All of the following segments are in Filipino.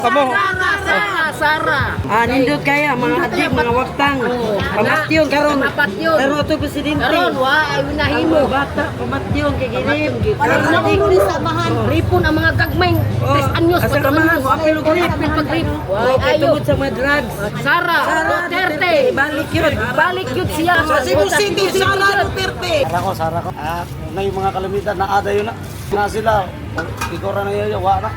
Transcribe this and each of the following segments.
Kamo. Sara. Nindot kaya mga adik, mga waktang. Pamatyon karon. Karon ato presidente. Karon wa ay nahimo. Bata pamatyon kay gilim. Karon na ko ni samahan. Ripon ang mga gagmay. 3 anyos Asa ramahan mo apil og grip. pag-rip. Okay, tungod sa mga drugs. Sara Duterte. Balik yun. Balik yun siya. Sa Cebu City, Sara Duterte. Sara ko. Na yung mga kalamitan na ada yun na. Na sila. Ikora na yun. Wa na.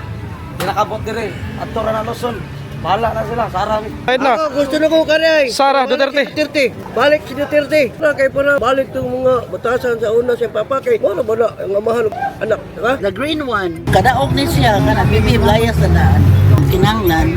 Kinakabot dire. At tora na Luzon. Bahala na sila. Sara. Kahit na. Ako gusto na ko kanay. Sara Duterte. Balik si Duterte. Kay para balik tong mga batasan sa una sa papa kay mo na ang amahan ng anak, ha? The green one, kadaog ni siya, kana bibi layas sa daan, kinanglan.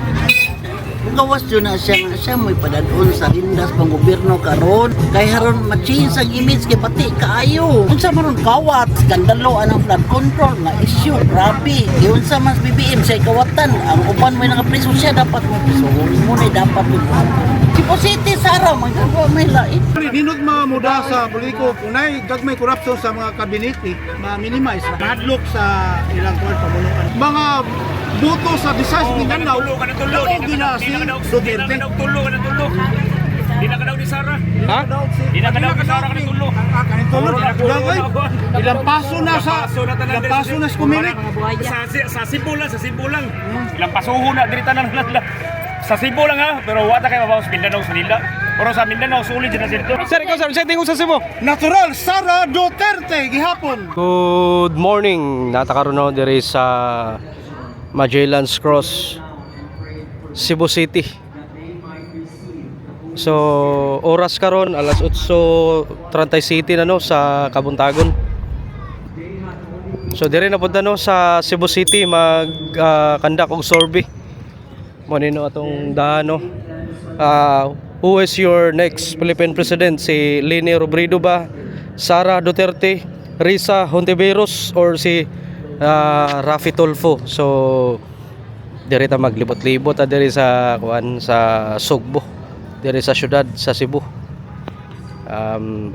Gawas yun na siya nga siya mo'y padadon sa lindas pang gobyerno karon. Kay haron ma-change ang image kay pati kaayo. Unsa maron kawat, skandalo anang flood control nga issue, grabe. Yun sa mas BBM siya kawatan, ang uban may nakapriso siya dapat mo priso. Muna dapat mo. Cebu City Sara magagawa may lain. Hinod mga muda sa politiko, unay gagmay korupsyon sa mga kabinete, ma-minimize, madlock sa ilang court pamuluan. Mga boto sa Visayas, Mindanao, ako ginasi Duterte. Di na ka daw ni Sara. Ha? Di na ka daw ni Sara kanitulo. Kanitulo, dagay. Ilang paso na sa kumilik. Sa Cebu lang. Ilang pasuho na diri tanan lang. Sa Cebu lang ha, pero wata kay mabaw sa Mindanao sa nila. Pero sa Mindanao sulit din na sila. Sir, ikaw sir, setting ko sa Cebu. Natural, Sara Duterte, gihapon. Good morning. Natakaroon ako diri sa Magellan's Cross, Cebu City. So, oras karon alas 8:30 City na no sa Kabuntagon. So, dire na punta no sa Cebu City mag-conduct og survey. Mo nino atong daan no. Who is your next Philippine President? Si Leni Robredo ba? Sara Duterte? Risa Hontiveros? Or si Raffy Tulfo? So diri ta maglibot-libot diri sa kuan sa Sugbo, diri sa syudad sa Cebu.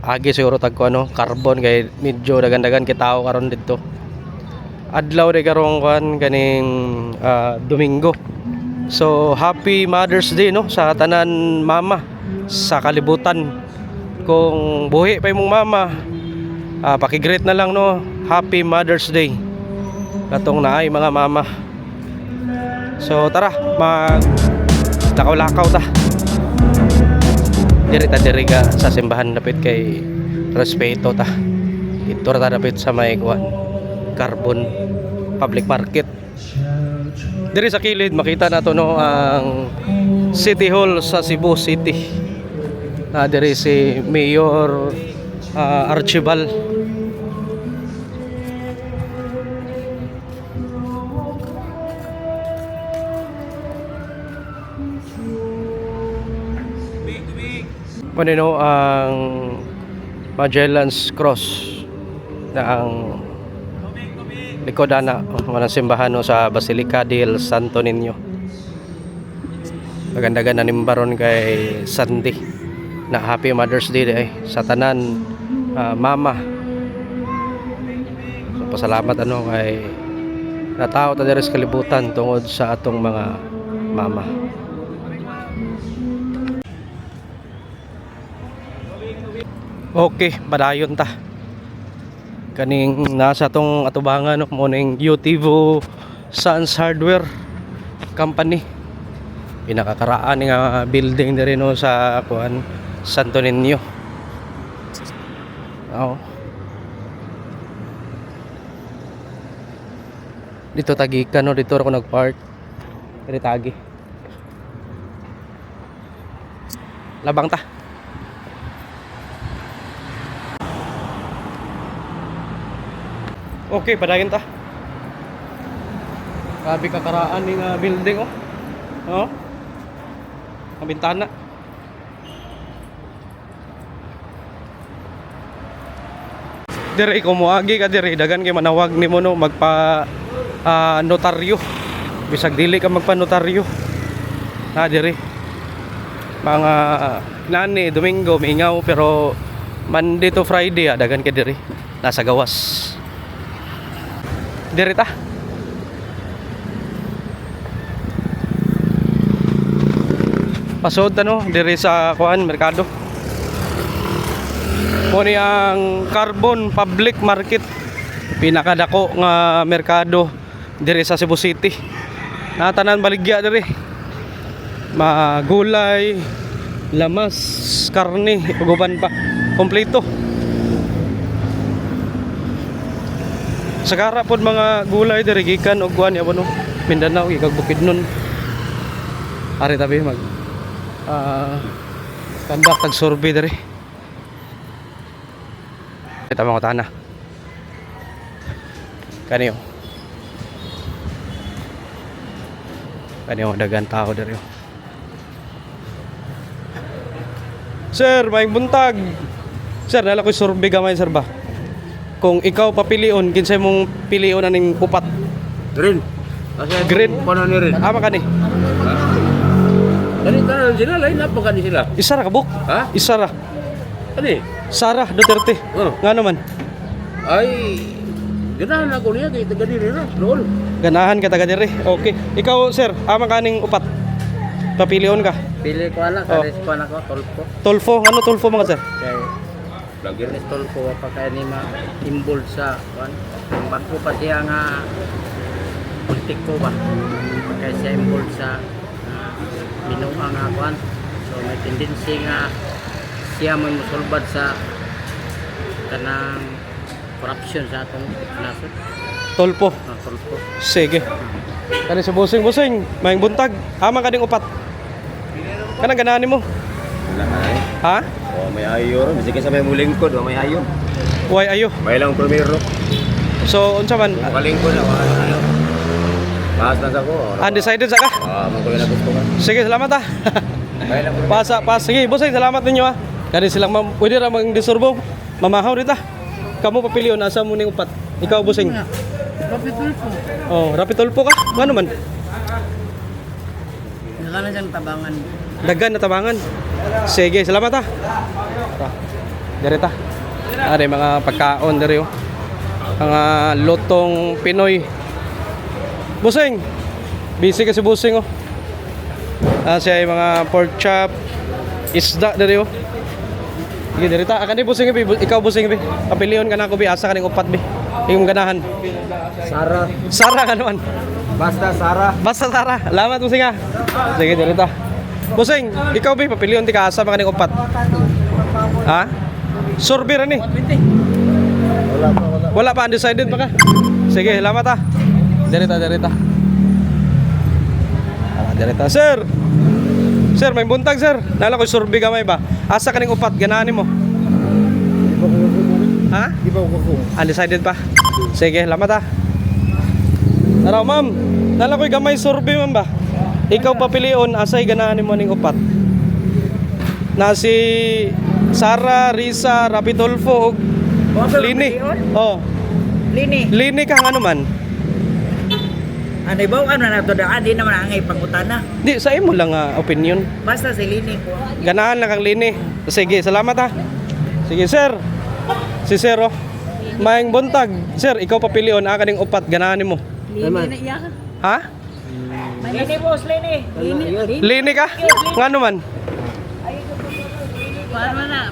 Agi siguro tag ko ano, carbon kay medyo dagan-dagan kitawo karon didto. Adlaw de karong kuan kaning Domingo. So happy Mother's Day no sa tanan mama sa kalibutan. Kung buhi pa imong mama, paki-greet na lang no. Happy Mother's Day katong naay mga mama. So tara mag lakaw-lakaw ta. Diri ka sa simbahan dapit kay respeto ta. Dito ta dapit sa may kuan Carbon Public Market. Diri sa kilid makita nato no ang City Hall sa Cebu City. Diri si Mayor Archibald. Panino ang Magellan's Cross na ang likodan na mga simbahan no, sa Basilica del Santo Niño. Magandagan na nimbaron kay Sandy na Happy Mother's Day sa tanan mama. So, pasalamat ano kay natao ta diri sa kalibutan tungod sa atong mga mama. Okay, padayon ta. Kaning nasa tong atubangan no mo ning UTV Sans Hardware Company. Pinakakaraan nga building diri no sa kuan Santo Niño. Dito tagikan no, dito ako nagpark. Diri tagi. Labang ta. Okay, padayon ta. Grabe kakaraan ni nga building oh. Oh. Ang bintana. Diri ko moagi ka diri dagan kay manawag nimo no magpa notaryo. Bisag dili ka magpa notaryo. Diri. Mga nani Domingo mingaw pero Monday to Friday dagan kay diri. Nasa gawas. Diri ta. Pasod ano diri sa kuan merkado. Kuni ang Carbon Public Market, pinakadako nga merkado diri sa Cebu City. Tanan baligya diri. Magulay, lamas, karne, uguban pa. Kompleto. Sagara pod mga gulay diri gikan og kuan ya no. Mindanao ikag Bukidnon. Ari tabi mag kandak tag survey diri. Kita mga tanah. Kaniyo. Kaniyo dagan tao diri. Sir, maing buntag. Sir, nala ko'y survey gamay sir ba? Kung ikaw papilion, kinsay mong pilion aning upat? Green. Green. Paano ni rin? Ama kani? Dali tanan sila lain apa kan sila? Isa ra kabuk? Ha? Isa ra. Ani? Sara Duterte. Oh. Nga naman. Ay ganahan ako niya kay taga diri na. Lol. Ganahan ka taga diri. Okay. Ikaw sir, ama kaning upat. Papilion ka. Pili ko ala, Oh. kares ko na ko, tolpo. Tolfo, ano tolfo mga sir? Kaya, kares tolpo, pa kaya ni ma-involve sa, kuan. Ang bako pa siya nga, politiko ba? Pa kaya siya involved sa, binuha nga, kuan. So, may tendency nga, siya may musulbad sa, kanang, corruption sa atong nasod. Tolpo. Tolpo. Sige. Kani sa busing-busing, maing buntag. Ama kaning upat. Kanang ganahan mo? Ha? Oh, may ayo ro, bisig sa may mulingkod, may ayo. Uy, ayo. May lang primero. So, unsa man? Kalingkod na ano. Bahas na sa ko. Undecided sa ka? Man ko na gusto ka. Sige, salamat ah. May lang Sige, busing, salamat ninyo ah. Kani silang pwede ra mang disurbo. Mamahaw dita. Kamu papilion asa mo ning upat? Ikaw busing. Rapitulpo. Oh, rapitulpo ka? Ano man? Nakala siyang tabangan. Dagan na tabangan. Sige, salamat ah. Dere ta. Ari mga pagkaon dere oh. Mga lutong Pinoy. Busing. Busy kasi busing oh. Siya ay mga pork chop, isda dere oh. Sige, dere ta. Akan di busing bi. Ikaw busing bi. Papilion ka na ako bi asa kaning upat bi. Iyong ganahan. Sara. Sara ka naman. Basta Sara. Basta Sara. Salamat busing ah. Sige, dere ta. Busing, ikaw ba papilion ti ka asa makaning upat? Ha? Survey ra ni. Wala pa undecided pa ka. Sige, salamat ah. Derita. Derita, sir. Sir, may buntag sir. Nala ko survey gamay ba? Asa kaning upat ganahan mo? Ha? Di ba ko? Undecided pa. Sige, salamat ah. Tara, ma'am. Nala ko gamay survey ma'am ba? Ikaw papilion asay ganahan mo ning upat. Na si Sara, Risa, Rapitulfo ug Lini. Oh. Lini ka ano man? Ano ba ano na to da di naman ang ipangutana. Di sa imo lang opinion. Basta si Lini. Ganahan lang kang Lini. Sige, salamat ha. Sige, sir. Si Sir oh. Maing buntag. Sir, ikaw papilion kaning upat ganahan mo. Lini na iya ka. Ha? Lini boss, Lini. Lini ka? Ngano man? Paano na?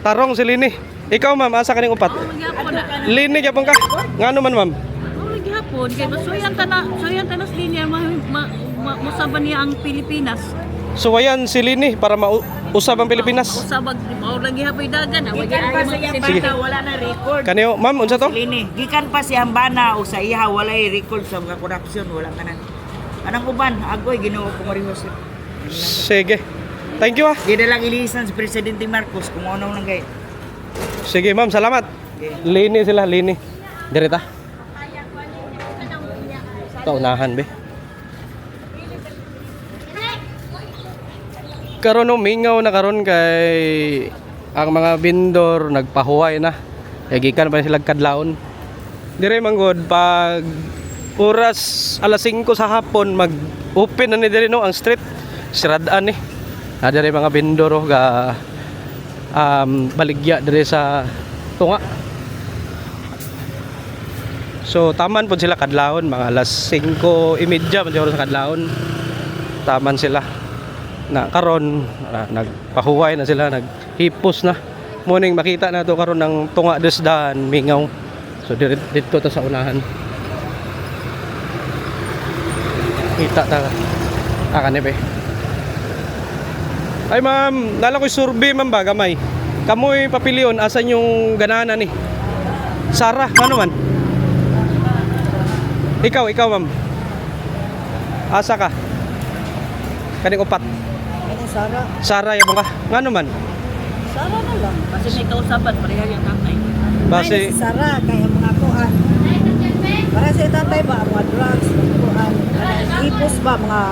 Tarong si Lini. Ikaw ma'am, asa kaning upat? Magyapon na. Lini gyapon ka? Ngano man ma'am? Magyapon. Kaya masuyan ta na sa linya. Musaban niya ang Pilipinas. Suwayan si Lini para mausab ang Pilipinas. Usabag. Lagi hapoy dagan. Gikan pa sa iyang Sige. bana, wala na record. Kaniyo, ma'am, unsa to? Lini, gikan pa sa iyang bana o sa iha, wala record sa mga corruption, wala ka na. Anang uban, agoy, ginoo ko marihos. Sige. Thank you ah. Di na lang ilisan si Presidente Marcos kung ano lang gay. Sige ma'am, salamat. Lini sila, Lini. Direta. Taunahan be. Karon no mingaw na karon kay ang mga vendor nagpahuway na. Kaya gikan pa sila kadlawon. Dire manggod pag oras alas 5 sa hapon mag-open na ni dire no ang street. Siradaan ni. Dire mga vendor oh, ga baligya dire sa tunga. So taman po sila kadlawon mga alas 5:30 man siguro sa kadlawon. Taman sila. na karon nagpahuway na sila, naghipos na. Muning makita na to karon ng tunga desdaan mingaw. So dito ta sa unahan. Kita ta kanebe. Ay ma'am, nala ko'y survey ma'am ba gamay. Kamoy papilion asan yung ganana ni? Sara, ano man? Ikaw ma'am. Asa ka? Kaning upat. Ano Sara? Sara yabong ka. Ngano man? Sara na lang. Kasi may kausapan, pareha yung tatay. Base Si Sara kaya mga kuan. Para sa tatay ba mga drugs, mga kuan. Ipos ba mga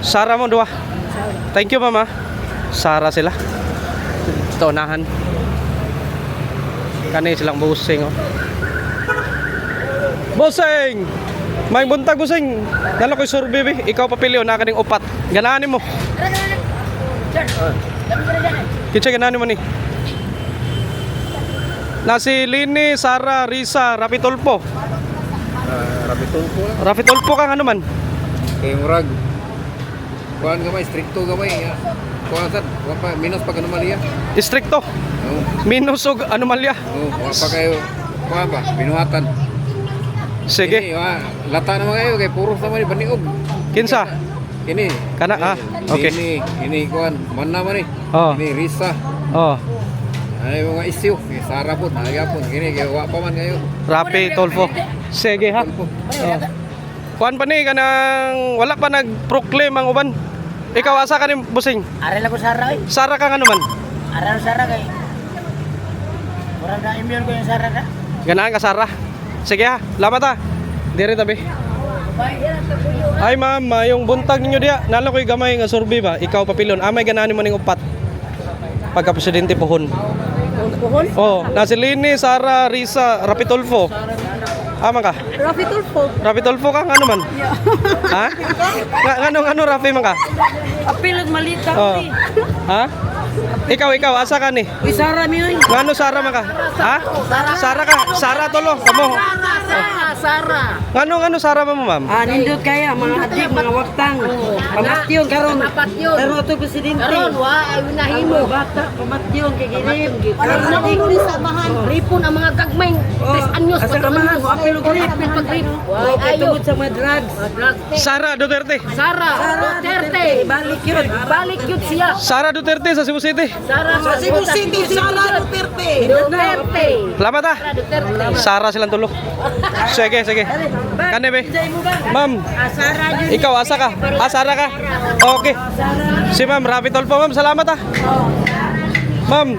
Sara mo duwa. Thank you mama. Sara sila. Tonahan. Kani silang busing oh. Busing! May buntag busing. Nalo ko'y survey be. Ikaw papiliw na kaning upat. Ganahan mo. Kitsa ganahan mo ni. Nasi Lini, Sara, Risa, Rapitulpo. Rapitulpo. Rapitulpo ka ano man? Kay murag. Kuan gamay stricto gamay. Kuan sad, wa pa minus pag anomalya. Distrikto. Oo. Minus og anomalya. Oo, wa pa kayo kuan ba binuhatan. Sige. Kini, lata naman kayo kay puro sa man baniog. Kinsa? Kini. Kana okay. Ini kuan man naman ni. Oh. Ini Risa. Oh. Ay mga issue, kay Sara po, nagyapon kini kay wa pa man kayo. Rapi Tolfo. Sige ha. Tulpo. Kuan pa ni kanang wala pa nag-proclaim ang uban. Ikaw asa ka ni busing? Aral ako Sara eh. Sara ka ano man? Aral Sara kay. Murag na email ko yung Sara na. Ganahan ka Sara. Sige ha. Lamat ha. Diri tabi. Ay ma'am, yung buntag ninyo diya, nalo ko'y gamay nga survey ba? Ikaw papilon. Amay ganahan mo ning upat. Pagka presidente pohon. Pohon? Oh, nasi Lini, Sara, Risa, Rapitulfo. Ama ka? Rapitulpo. Rapitulfo ka ano man? Ha? Ngano Rafi man ka? Apilag malita. Oh. Ha? Ikaw asa ka ni? Uy, Sara mi yun. Ngano Sara man ka? Ha? Sara ka? Sara tolo kamo. Sara. Ngano Sara mo ma'am? nindot kaya mga adik, mga waktang. Pamatyon karon. Pamatyon. Pero ito presidente. Karon, ay nahimo. Bata, pamatyon kay ginip. Karon nahimo ni samahan. Ripon ang mga gagmay. 3 anyos Asa ramahan, wa apil og grip. pag-rip. Kay tungod sa mga drugs. Sara Duterte. Sara Duterte. Balik yun. Balik yun siya. Sara Duterte sa Cebu City. Sara Cebu City, Sara Duterte. Duterte. Salamat ha. Duterte. Sara silang tulo. Sige. Kane be. Ma'am, Sara yun. ikaw asa ka? Sara ka? Okay. Si Ma'am Rapitulfo ma'am, salamat ha. Ma'am,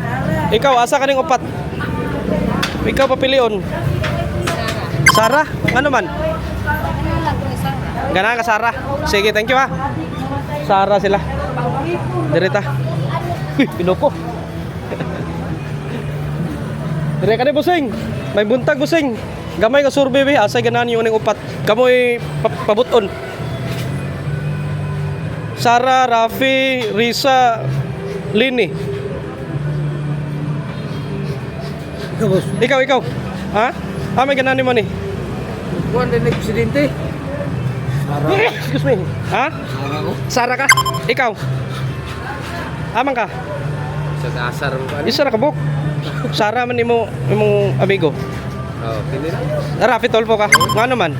ikaw asa ka ning upat? Ikaw papilion. Sara, ano man? Ganahan ka Sara. Sige, thank you ha. Sara sila. Direta. Uy, pinoko. Dire ka ni busing. May buntag busing. Gamay ka survey be, asay ganahan yung ning upat. Kamoy pabuton. Sara, Rafi, Risa, Lini. Ikaw. Ha? May ganahan mo ni. Kuan din ni presidente. Excuse me. Ha? Sara ka? Ikaw? Amang ka? Sa asar mo kan. Isa ra ka buk. Sara man imong amigo. Oh, kini na. Rafi Tolfo ka. Ngano man?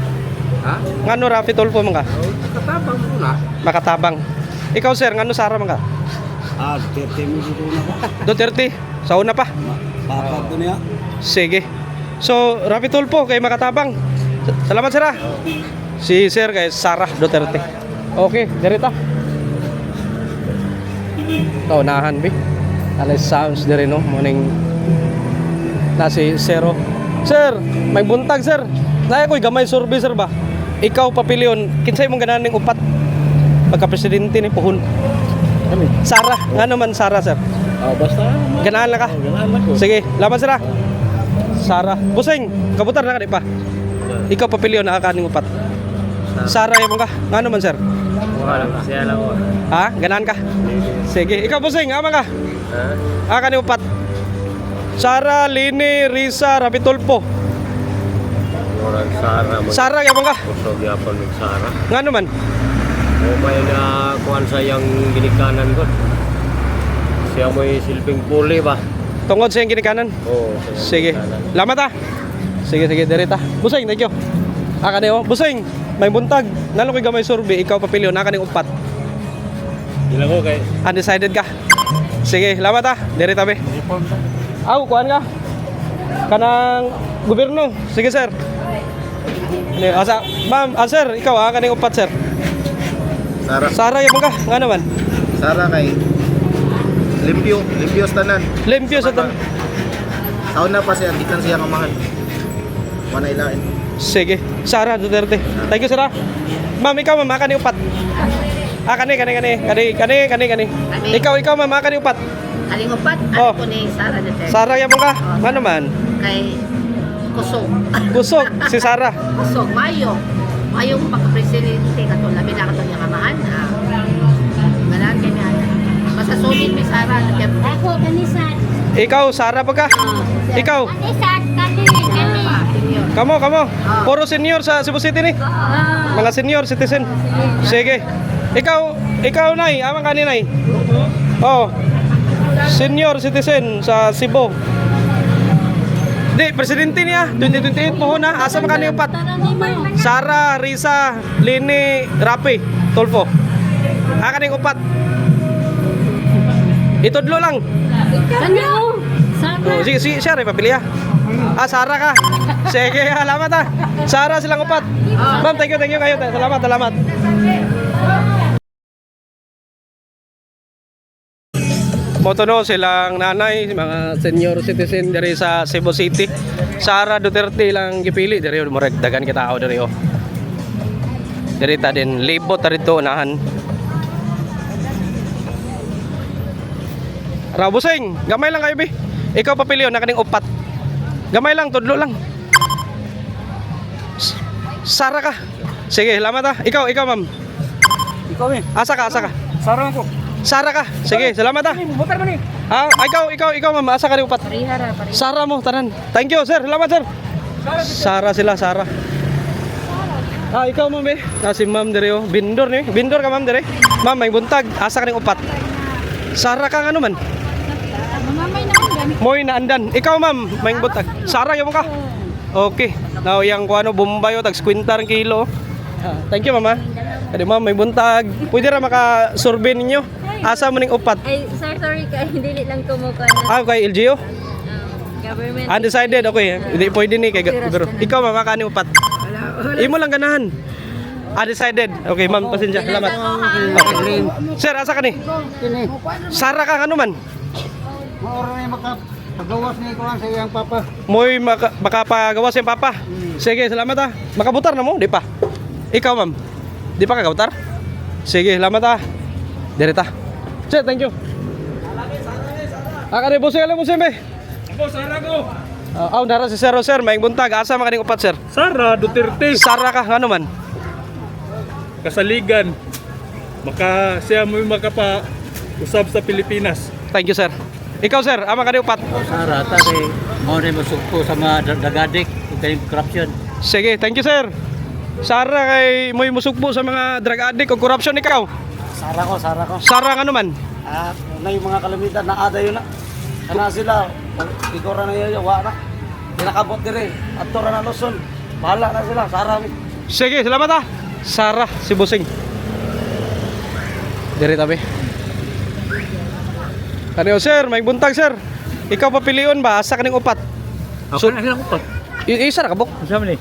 Ha? Ngano Rafi Tolfo man ka? Katabang mo na. Makatabang. Ikaw sir, ngano Sara man ka? Duterte mo dito na ba? Duterte. Sa una pa. Papa ko niya. Sige. So, Rafi Tolfo kay Makatabang. Salamat sir ah. Si sir kay Sara Duterte. Okay, direta. Taunahan bi. Alas sounds dire no morning na si Zero. Sir, may buntag sir. Naya ko'y gamay survey sir ba? Ikaw papilion, kinsay mong ganahan ning upat? Pagka presidente ni pohon. Sara, ngano man Sara sir? Basta. Ganahan lang ka? Sige, laban sir ah. Sara. Busing, kabutar na ka di pa. Ikaw papilion na kaning upat. Sara yung ka. Ngano man sir? Wala siya lang ko. Ha? Ganahan ka? Sige, ikaw busing, ama ka. Kaning upat. Sara, Lini, Risa, Rapitulfo. Orang Sara mo. Sara yung ka. Kusog yapon ng Sara. Ngano man? O may na kuhan sa yung ginikanan ko. Siya mo'y silbing puli ba? Tungod sa yung ginikanan. Oo. Sige. Lamat Sige, dirita. Busing, thank you. Kaneo, busing. May buntag. Nalo kay gamay survey, ikaw papilyo na kaning upat. Ilang ko kay? Undecided ka. Sige, lamat dirita be. Aw, kuan ka. Kanang gobyerno. Sige, sir. Ma'am, sir, ikaw kaning upat, sir. Sara yun ka. Nga naman. Sara kay limpyo tanan. Limpyo sa tan. Sauna pa siya, gikan siya kamahan. Manay lain. Sige. Sara Duterte. Thank you, sir. Ma'am, ikaw ma'am, kaning upat. Kani. Ikaw ma'am, kaning upat. Kaling upat, Oh. ko ni Sara Duterte. Sara yun ka. Nga naman. Kay Kusog. Kusog si Sara. Kusog, Mayong pagka-presidente kato, labi na kato niya kamahan. Malaan kay niya. Basta solid ni Sara Duterte. Ako, kanisan. Ikaw, Sara pa ka? Ikaw. Kanisan, kani. Kamo. Puro senior sa Cebu City ni. Mga senior citizen. Sige. Ikaw nay, amang kani nay. Oh. Senior citizen sa Cebu. Di, presidente niya. 2028 po na. Asa man kani upat? Sara, Risa, Lini, Rapi, Tulfo. Kaning upat. Itudlo lang. Kaniyo. Oh, sige, siya rin papili Sara ka. Sige, salamat Sara silang upat. Ma'am, thank you kayo. Salamat. Motono silang nanay, mga senior citizen dari sa Cebu City. Sara Duterte lang gipili dari murag dagan kita tao dari Dari ta din libot tarito unahan. Rabusing, gamay lang kayo bi. Ikaw papili na kaning upat. Gamay lang, tudlo lang. Sara ka. Sige, salamat Ikaw ma'am. Ikaw Asa ka. Sara ko. Sara ka. Sige, salamat Butar man ni. Ikaw ma'am. Asa ka rin upat. Sara mo, tanan. Thank you, sir. Salamat, sir. Sara. Ikaw ma'am si ma'am dire Bindor ni. Bindor ka ma'am dire. Ma'am, may buntag. Asa ka rin upat. Sara ka ano man? Mamay na andan. Moy na andan. Ikaw ma'am, may buntag. Sara yun ka. Okay. Now yang kuano Bombay tag 50 kilo. Thank you mama. Kadi ma'am may buntag. Pwede ra maka-survey ninyo. Asa mo ning upat? Ay, sir, sorry ka. Dili lang kumukuha Kay LGU. government. Undecided, okay. Hindi pwede ni kay pero ikaw mama kani upat. Imo lang ganahan. Undecided. Okay, ma'am, pasensya. Salamat. Okay. Sir, asa ka ni? Sara ka ano man? Maura na makapagawas ni kuan sa iyang papa. Moy makapagawas yung papa. Sige, salamat Makabutar na mo, di pa. Ikaw ma'am. Di pa kagabutar? Sige, salamat Direta. Sir, thank you. Kani busay lang mo sembe. Ako, Sara ko. Nara si Sir, may buntag. Asa man kaning upat, sir? Sara Duterte. Sara ka ano man? Kasaligan. Siya mo makapa-usab sa Pilipinas. Thank you, sir. Ikaw, sir, ama kaning upat. Sara, kay mo rin masukpo sa mga dagadik kay corruption. Sige, thank you, sir. Sara kay mo'y musugpo sa mga drug addict o corruption ikaw. Sara ko. Sara ka ano man? Na yung mga kalamidad na ada yun na. Kana sila, igora na yun, wala na. Pinakabot dire, ato na Luzon. Bahala na sila, Sara. Sige, salamat Sara, si Busing. Diri tabi. Kaniyo, sir, may buntag, sir. Ikaw papilion ba? Asa kaning upat? Ako na lang upat. Isa ra kabuk. Sama ni.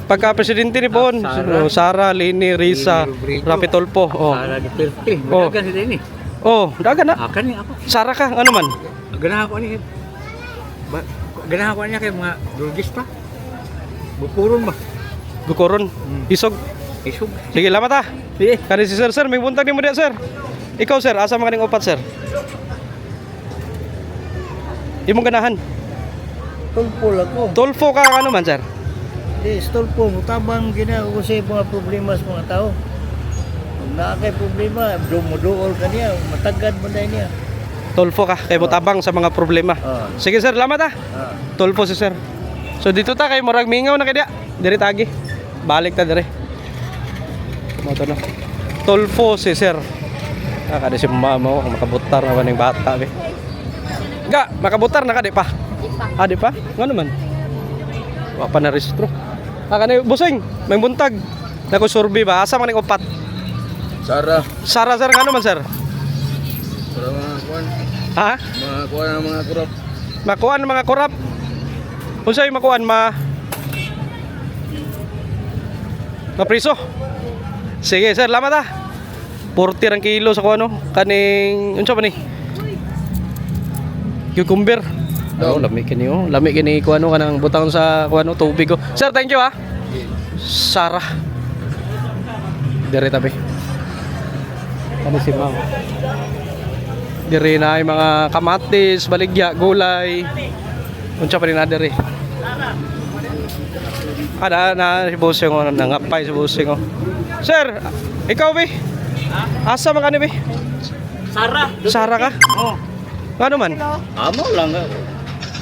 Pagka presidente ni Pon, Sara, Lini, Risa, Rapi Tulfo. Sara Duterte. Oh. Dagan sila ini. Dagan na. Akan ni ako. Sara ka, ano man? Ganahan ko ni. Ganahan ko niya kay mga drugista. Bupuron ba? Gukoron, isog. Isog. Sige, lamat Sige. Kani si sir, may buntag ni mo diya, sir. Ikaw, sir, asa man kaning upat, sir? Imong ganahan. Tulpo lang ko. Tulfo ka ano man, sir? Tulpo, mutabang gina kasi mga problema sa mga tao. Kung nakakay problema, dumuduol ka niya, matagad mo na niya. Tulfo ka, kay mutabang sa mga problema. Sige, sir, lamat Tulfo si sir. So dito ta kay murag mingaw na kay dia. Diri tagi. Balik ta dire. Moto na. Tulfo si sir. Kada si mama ko makabutar na ba ning bata be. Ga, makabutar na ka di pa. Ah, di pa? Nga naman. Wa pa na restro. Kani busing, may buntag. Nako survey ba? Asa man ning upat? Sara. Sara sir nga naman sir. Para mga kuan. Ha? Mga kuan ng mga kurap. Makuan mga korap. Unsay makuan mapriso. Sige sir, salamat ah. 40 ang kilo sa kuano kaning unsa ba ni? Cucumber. Oh, lami kini oh. Lami kini kuano kanang butang sa kuano tubig ko. Sir, thank you ah. Sarah. Dire tabi. Ano si ma'am? Dire na ay mga kamatis, baligya, gulay. Unsa pa rin na dire? Ada na si Busing oh, nangapay si Busing oh. Sir, ikaw be? Asa man kani be? Sara. Sara ka? Oh. Ano man? Amo lang.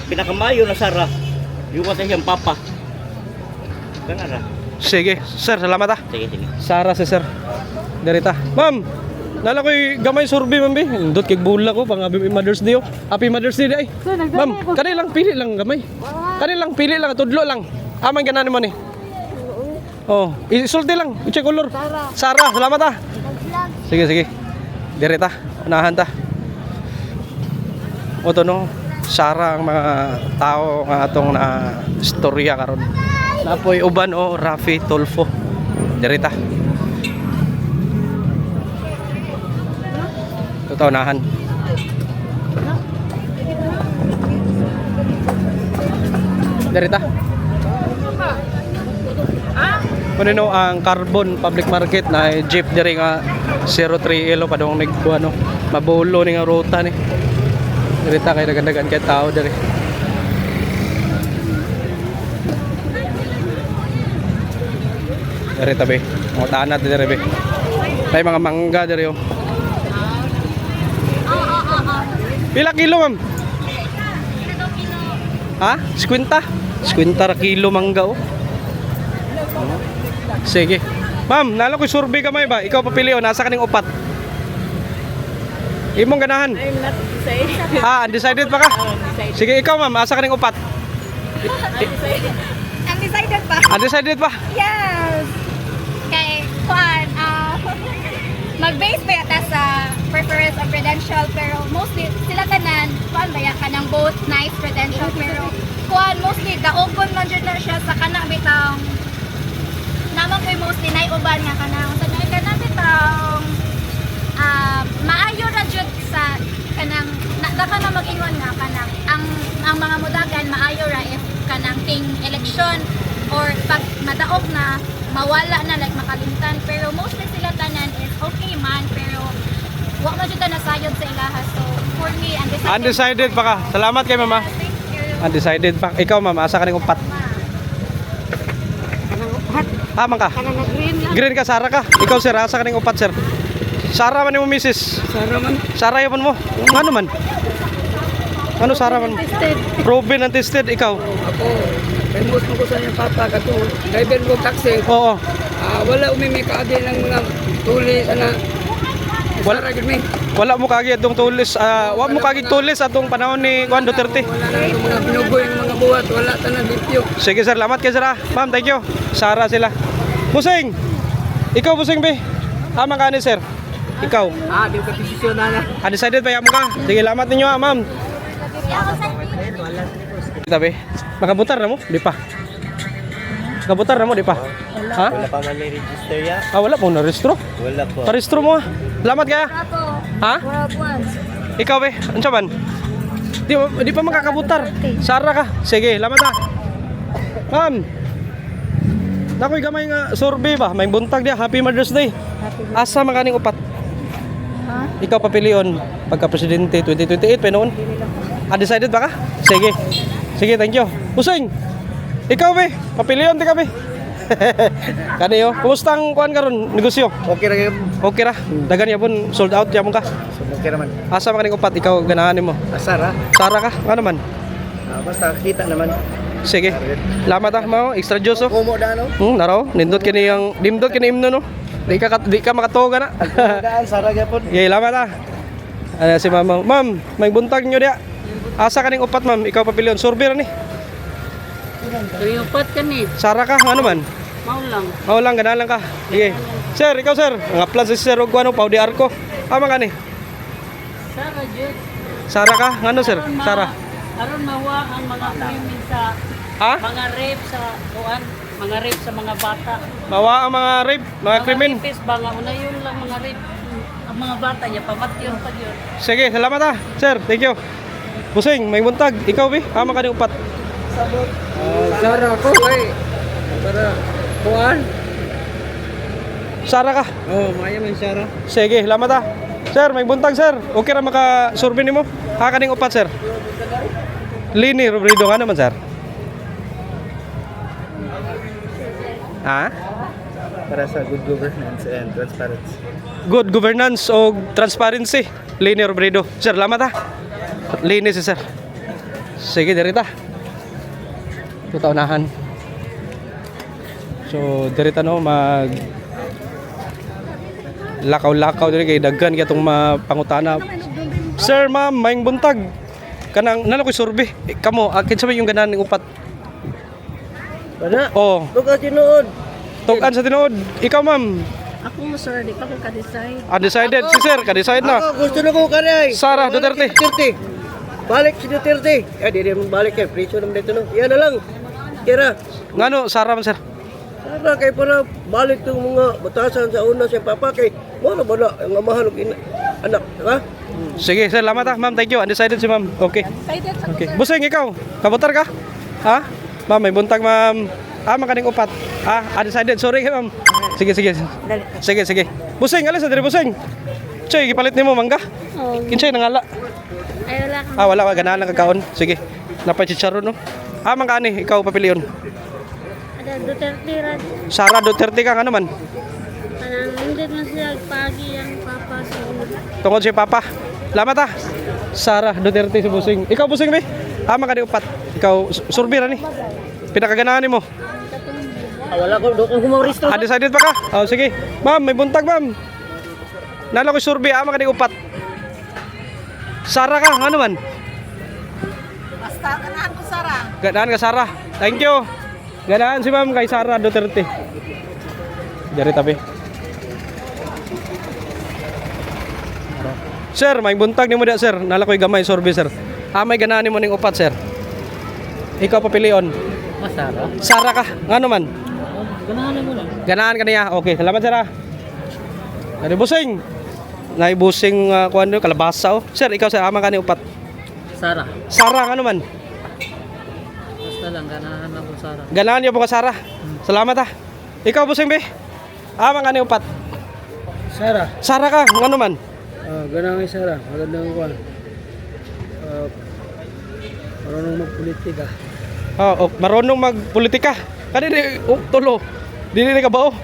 Pinakamayo na Sara. Yung sa siyang papa. Ganara. Sige, sir, salamat ah. Sige, sige. Sara si sir. Derita. Ma'am, nala ko'y gamay survey ma'am be. Indot kay bula ko pang Happy Mother's Day oh. Happy Mother's Day ay. Ma'am, kani lang pili lang gamay. Kani lang pili lang tudlo lang. Amang ganan mo ni. Oh, isulti lang. I-check color. Sara, salamat ah. Sige, sige. Derita, unahan ta. O to no, Sara ang mga tao nga atong na istorya karon. Napoy uban o Rafi Tulfo. Derita. Tutaunahan. Derita. Kuno ang Carbon Public Market na jeep diri nga 03 elo padong nagkuano mabulo ni nga ruta ni. Derita kay dagan-dagan kay tao diri. Derita be. Mga tanat diri be. May mga mangga diri oh. Pila kilo ma'am? Ha? 50? 50 ra kilo mangga oh. Sige. Ma'am, nalo ko survey ka may ba? Ikaw papili o nasa kaning upat. Imong ganahan. I'm not decided. Ah, undecided pa ka? Sige, ikaw ma'am, asa kaning upat. Undecided pa? Undecided pa? Yes! Kay, kuan, mag-base ba yata sa preference of credential, pero mostly sila tanan, kuan ba ka ng both nice credential, pero kuan, mostly daogon man dyan na siya sa kanang bitang naman ko'y mostly naiuban nga kanang sa kanang bitang maayo na dyan sa kanang daka na mag-ingon nga kanang ang mga mudagan maayo ra if kanang ting election or pag madaog na mawala na like makalimtan, pero mostly sila tanan is okay man, pero wa man jud ta nasayod sa ilaha, so for me Undecided pa ka. Salamat kay mama. Thank you. Undecided pa. Ikaw ma'am, asa kaning upat. Tama ka. Green ka, Sara ka. Ikaw sir, asa kaning upat sir. Sara man mo misis. Sara man. Sara yapon mo. Ano man? Ano Sara man? Proven and tested ikaw. Ako, remote mo ko sa iyang papa kato. Driver ko taxi. Oo. Wala umimi kaagi ng mga tuli na wala ra gid mi. Wala mo kagi atong tulis. Wa mo kagi tulis atong panahon ni Juan Duterte. Wala na itong mga pinuboy ng mga buhat, wala tanan limpyo. Sige sir, salamat kay sir ah. Ma'am, thank you. Sara sila. Busing. Ikaw busing be. Tama ka ni sir. Ikaw. Di ko desisyon na. Undecided pa mo ka. Sige, salamat ninyo ah, ma'am. Tabi. Makabutar na mo? Di pa. Makabutar na mo? Di pa. Ha? Wala pa man ni-register ya? Wala po na-restro. Wala po. Pa-restro mo ah. Salamat kaya. Ha? Ikaw be, ano man? Di pa makakabutar. Sara ka. Sige, salamat ah. Ma'am. Nakoy gamay nga survey ba? May buntag dia. Happy Mother's Day. Asa makaning upat? Ikaw papilion pagka-presidente 2028 pa noon. Undecided ba ka? Sige. Sige, thank you. Using. Ikaw be, papilion ti ka be. Kaniyo, kumusta ang kuan karon negosyo? Okay ra gyud. Okay ra. Dagan yapon sold out yapon ka. Okay naman. Asa makaning upat ikaw ganahan mo? Sara. Sara ka? Ano man? Basta kita naman. Sige. Salamat ah, mao. Extra juice oh. Kumo da no? Naraw, nindot kini ang dimdot kini imno no. Di ka makatuwa na. Daan sara gyapon. Okay, lamat ah. Ano si ma'am? Ma'am, may buntag nyo dia. Asa kaning upat ma'am? Ikaw papilion. Survey ni. Yung pat ka ni, Sara ka, ano man? maulang. Oo lang, ganahan lang ka. Sige. Sir, ikaw sir. Ang aplan si sir og ano, Pau di Arco. Ama ka ni. Sara, Jud. Sara ka? Ano sir? Sara. Aron mawa ang mga krimen sa Ha? mga rape sa kuan, mga rape sa mga bata. Mawa ang mga rape, mga krimen. Mga rapist ba nga una yun lang mga rape. Ang mga bata niya pamatyon pa yun. Sige, salamat ah. Sir, thank you. Busing, may buntag. Ikaw bi, ama ka ni upat. Sara ko kay. Para kuan. Sara ka. Oh, maya man Sara. Sige, salamat ah. Sir, may buntag sir. Okay ra maka-survey nimo? Ha kaning upat sir. Lini Robredo nga naman sir. Ha? Para sa good governance and transparency. Good governance o transparency. Lini Robredo. Sir, salamat ah. Lini si sir. Sige, dirita. Tutaunahan. So, dirita no mag lakaw-lakaw diri kay daghan kay atong mapangutana. Sir, ma'am, maayong buntag. Kanang nalo ko survey. Kamo, akin sa yung ganan ning upat. Bana. Oh, Tuga tinuod. tugan sa tinuod. Ikaw, ma'am. Ako, sir, di pa ko ka-decide. Undecided si sir, ka-decide na. Ako gusto na ko kanay. Sara Duterte. Balik si Duterte. Di rin balik kay preso naman dito no. Yan na lang. Kira. Ngano Sara man sir? Sara kay para balik tong mga batasan sa una sa papa kay mo na bala ang mahal og anak, ha? Sige, sir, salamat ah. Ma'am, thank you. Undecided si ma'am. Okay. Excited sa Okay. Busing, ikaw. Kabutar ka? Ha? Ma'am, may buntag, ma'am. Makaning upat. Undecided. Sorry, ma'am. Sige, sige. Sige, sige. Busing, alis na diri, busing. Choy, gipalit nimo mangga? Oh. Kinsay nangala? Ay, wala kang Wala ka. Ganahan lang kakaon. Sige. Napay chicharon, no? Mangkani. Ikaw, papiliyon. ada Duterte rad. Sara Duterte ka, ano man? Parang hindi man siya pagi ang papa sa Tungkol si Papa. Salamat ah. Sara Duterte si Busing. Ikaw, Busing, be? Mangkani upat. Ikaw, surbira ni. Pinakaganahan mo. Wala ko do ko humoristo. Undecided pa ka? Oh, sige. Ma'am, may buntag, ma'am. Nalo ko survey, ka ni upat. Sara ka, ano man? Basta, ganahan ko, Sara. Ganahan ka, Sara. Thank you. Ganahan si ma'am kay Sara Duterte. Dari tabi. Sir, may buntag ni mo da, sir. Nala ko'y gamay survey, sir. May ganahan ni mo ning upat, sir. Ikaw papilion. Masara. Sara ka, ngano man? Ganahan mo lang. Ganahan ka niya. Okay, salamat sir. Dari busing. Nay busing kuan kalabasa oh. Sir, ikaw sir amang kani upat. Sara. Sara ano man? Basta lang ganahan ako Sara. Ganahan niyo po ka Sara. Salamat ah. Ikaw busing be. Amang kani upat. Sara. Sara ka, ano man? Ganang Sara. Magandang kuan. Marunong magpolitika. Marunong magpolitika. Kani di tulo. Dili ka ba oh?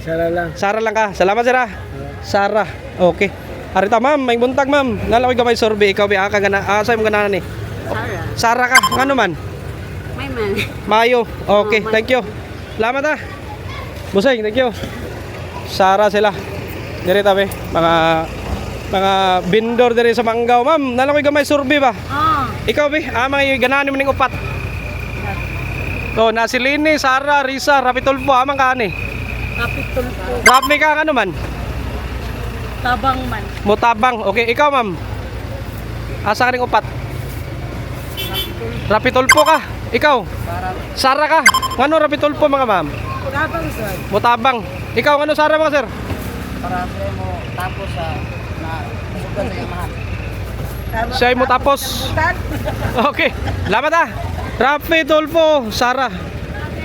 Sara lang. Sara lang ka. Salamat sir ah. Sara. Okay. Arita ma'am, may buntag ma'am. Nala ko'y gamay survey. Ikaw ba ka gana? Sa'yo mo ganahan ni? Sara ka. Ano man? may man. Mayo. Okay, thank you. Salamat ah. Busing, thank you. Sara sila. Diri tabi, mga vendor diri sa Manggao. Ma'am, nala ko'y gamay survey ba? Ikaw bi, mga ganahan mo ning upat. To, na si Lini, Sara, Risa, Rapitulfo, amang kaani. Rapitulfo. Rapi ka ano man? Tabang man. Mutabang. Okay, ikaw ma'am. Asa ka ning upat? Rapitulfo ka. Ikaw? Sara ka. Ngano Rapitulfo mga ma'am? Tabang sir. Mutabang. Ikaw ngano Sara mga sir? Para mo tapos sa na sugan sa mahal. Siya mo tapos. Okay. Salamat ah. Rapitulfo, Sara.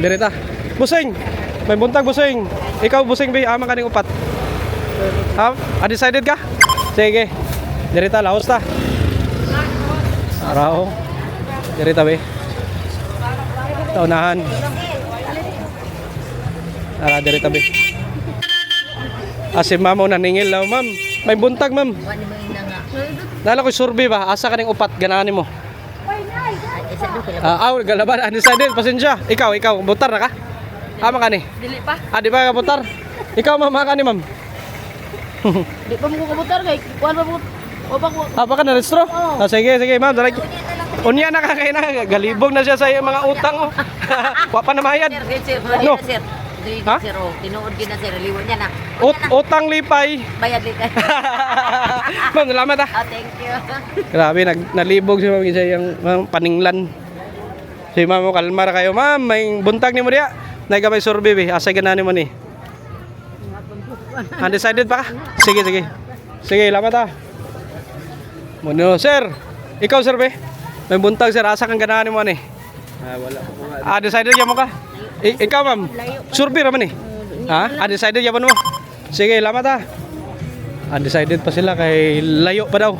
Direta. Busing. May buntag busing. Ikaw busing bi amang kaning upat. Undecided ka? Sige. Direta laos ta. Araw. Direta be. Taunahan. Direta be. Si ma'am na ningil law ma'am. May buntag ma'am. Nala ko survey ba? Asa kaning upat ganahan mo? Galaban undecided pasensya. Ikaw butar na ka? Ama ka ni? Dili pa. Di ba ka butar? Ikaw ma'am, ka ni ma'am. Di pa mo kabutar kay kuan pa mo. O ba ko? Apa ka na restro? Ah, sige, sige ma'am. Direct. Unya na kakain na. Galibog na siya sa iyang mga utang. Oh. Wa pa na mayad. Sir, No. sir. Ha? Sir, oh, tinuod gina sir, liwan niya na. Utang lipay. Bayad di kay. Ma'am, salamat ah. Oh, thank you. Grabe, nalibog si ma'am isa yung paninglan. Si ma'am, mo kalmar kayo. Ma'am, may buntag ni mo diya. Nagkabay survey, be. Asay ganani mo ni. Undecided pa ka? Sige, sige. Sige, lamat ah. Muno, sir. Ikaw, sir, be. May buntag, sir. Asa kang ganani mo ni? Wala po. Decided yan mo ka? Ikaw, ma'am. Survey raman eh. Ha? Undecided yan mo? Sige, lamat ah. Undecided pa sila kay layo pa daw.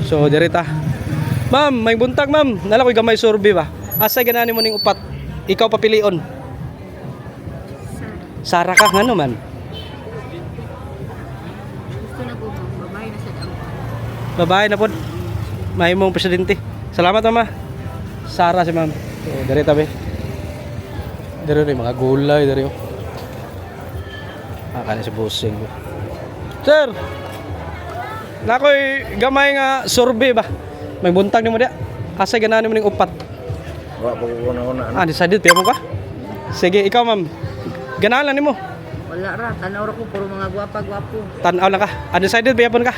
So, dirita. Ma'am, may buntag, ma'am. Nala ko'y gamay survey ba? Asay ganani mo ning upat. Ikaw papilion. Sara ka nga naman. Gusto na po, babae na sa damo. Babae na po. May mong presidente. Salamat, mama. Sara si ma'am. So, dirita be. Dari rin mga gulay dari. Kani si bossing. Sir. Nakoy gamay nga survey ba. May buntag nimo dia. Asa ganani mo ning upat? Wa po ko una. Decided pa mo ka? Sige, ikaw ma'am. Ganahan lang nimo. Wala ra, tanaw ra ko puro mga gwapa-gwapo. Tanaw lang ka. Undecided pa ka?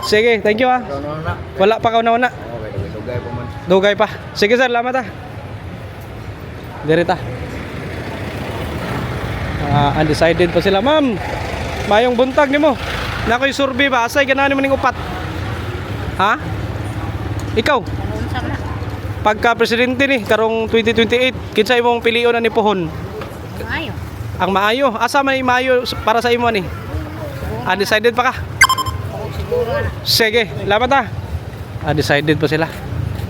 Sige, thank you ah. Wala pa ka una. Okay, dugay po man. Dugay pa. Sige sir, salamat ah. Dirita. Undecided pa sila, ma'am. Mayong buntag nimo. Nakoy survey ba? Asay ganani mo ning upat? Ha? Ikaw? Pagka presidente ni karong 2028, kinsa imong pilion na ni Pohon? Maayo. Ang maayo. Asa man maayo para sa imo ni? Undecided pa ka? Siguro na. Sige, lamat ah. Undecided pa sila.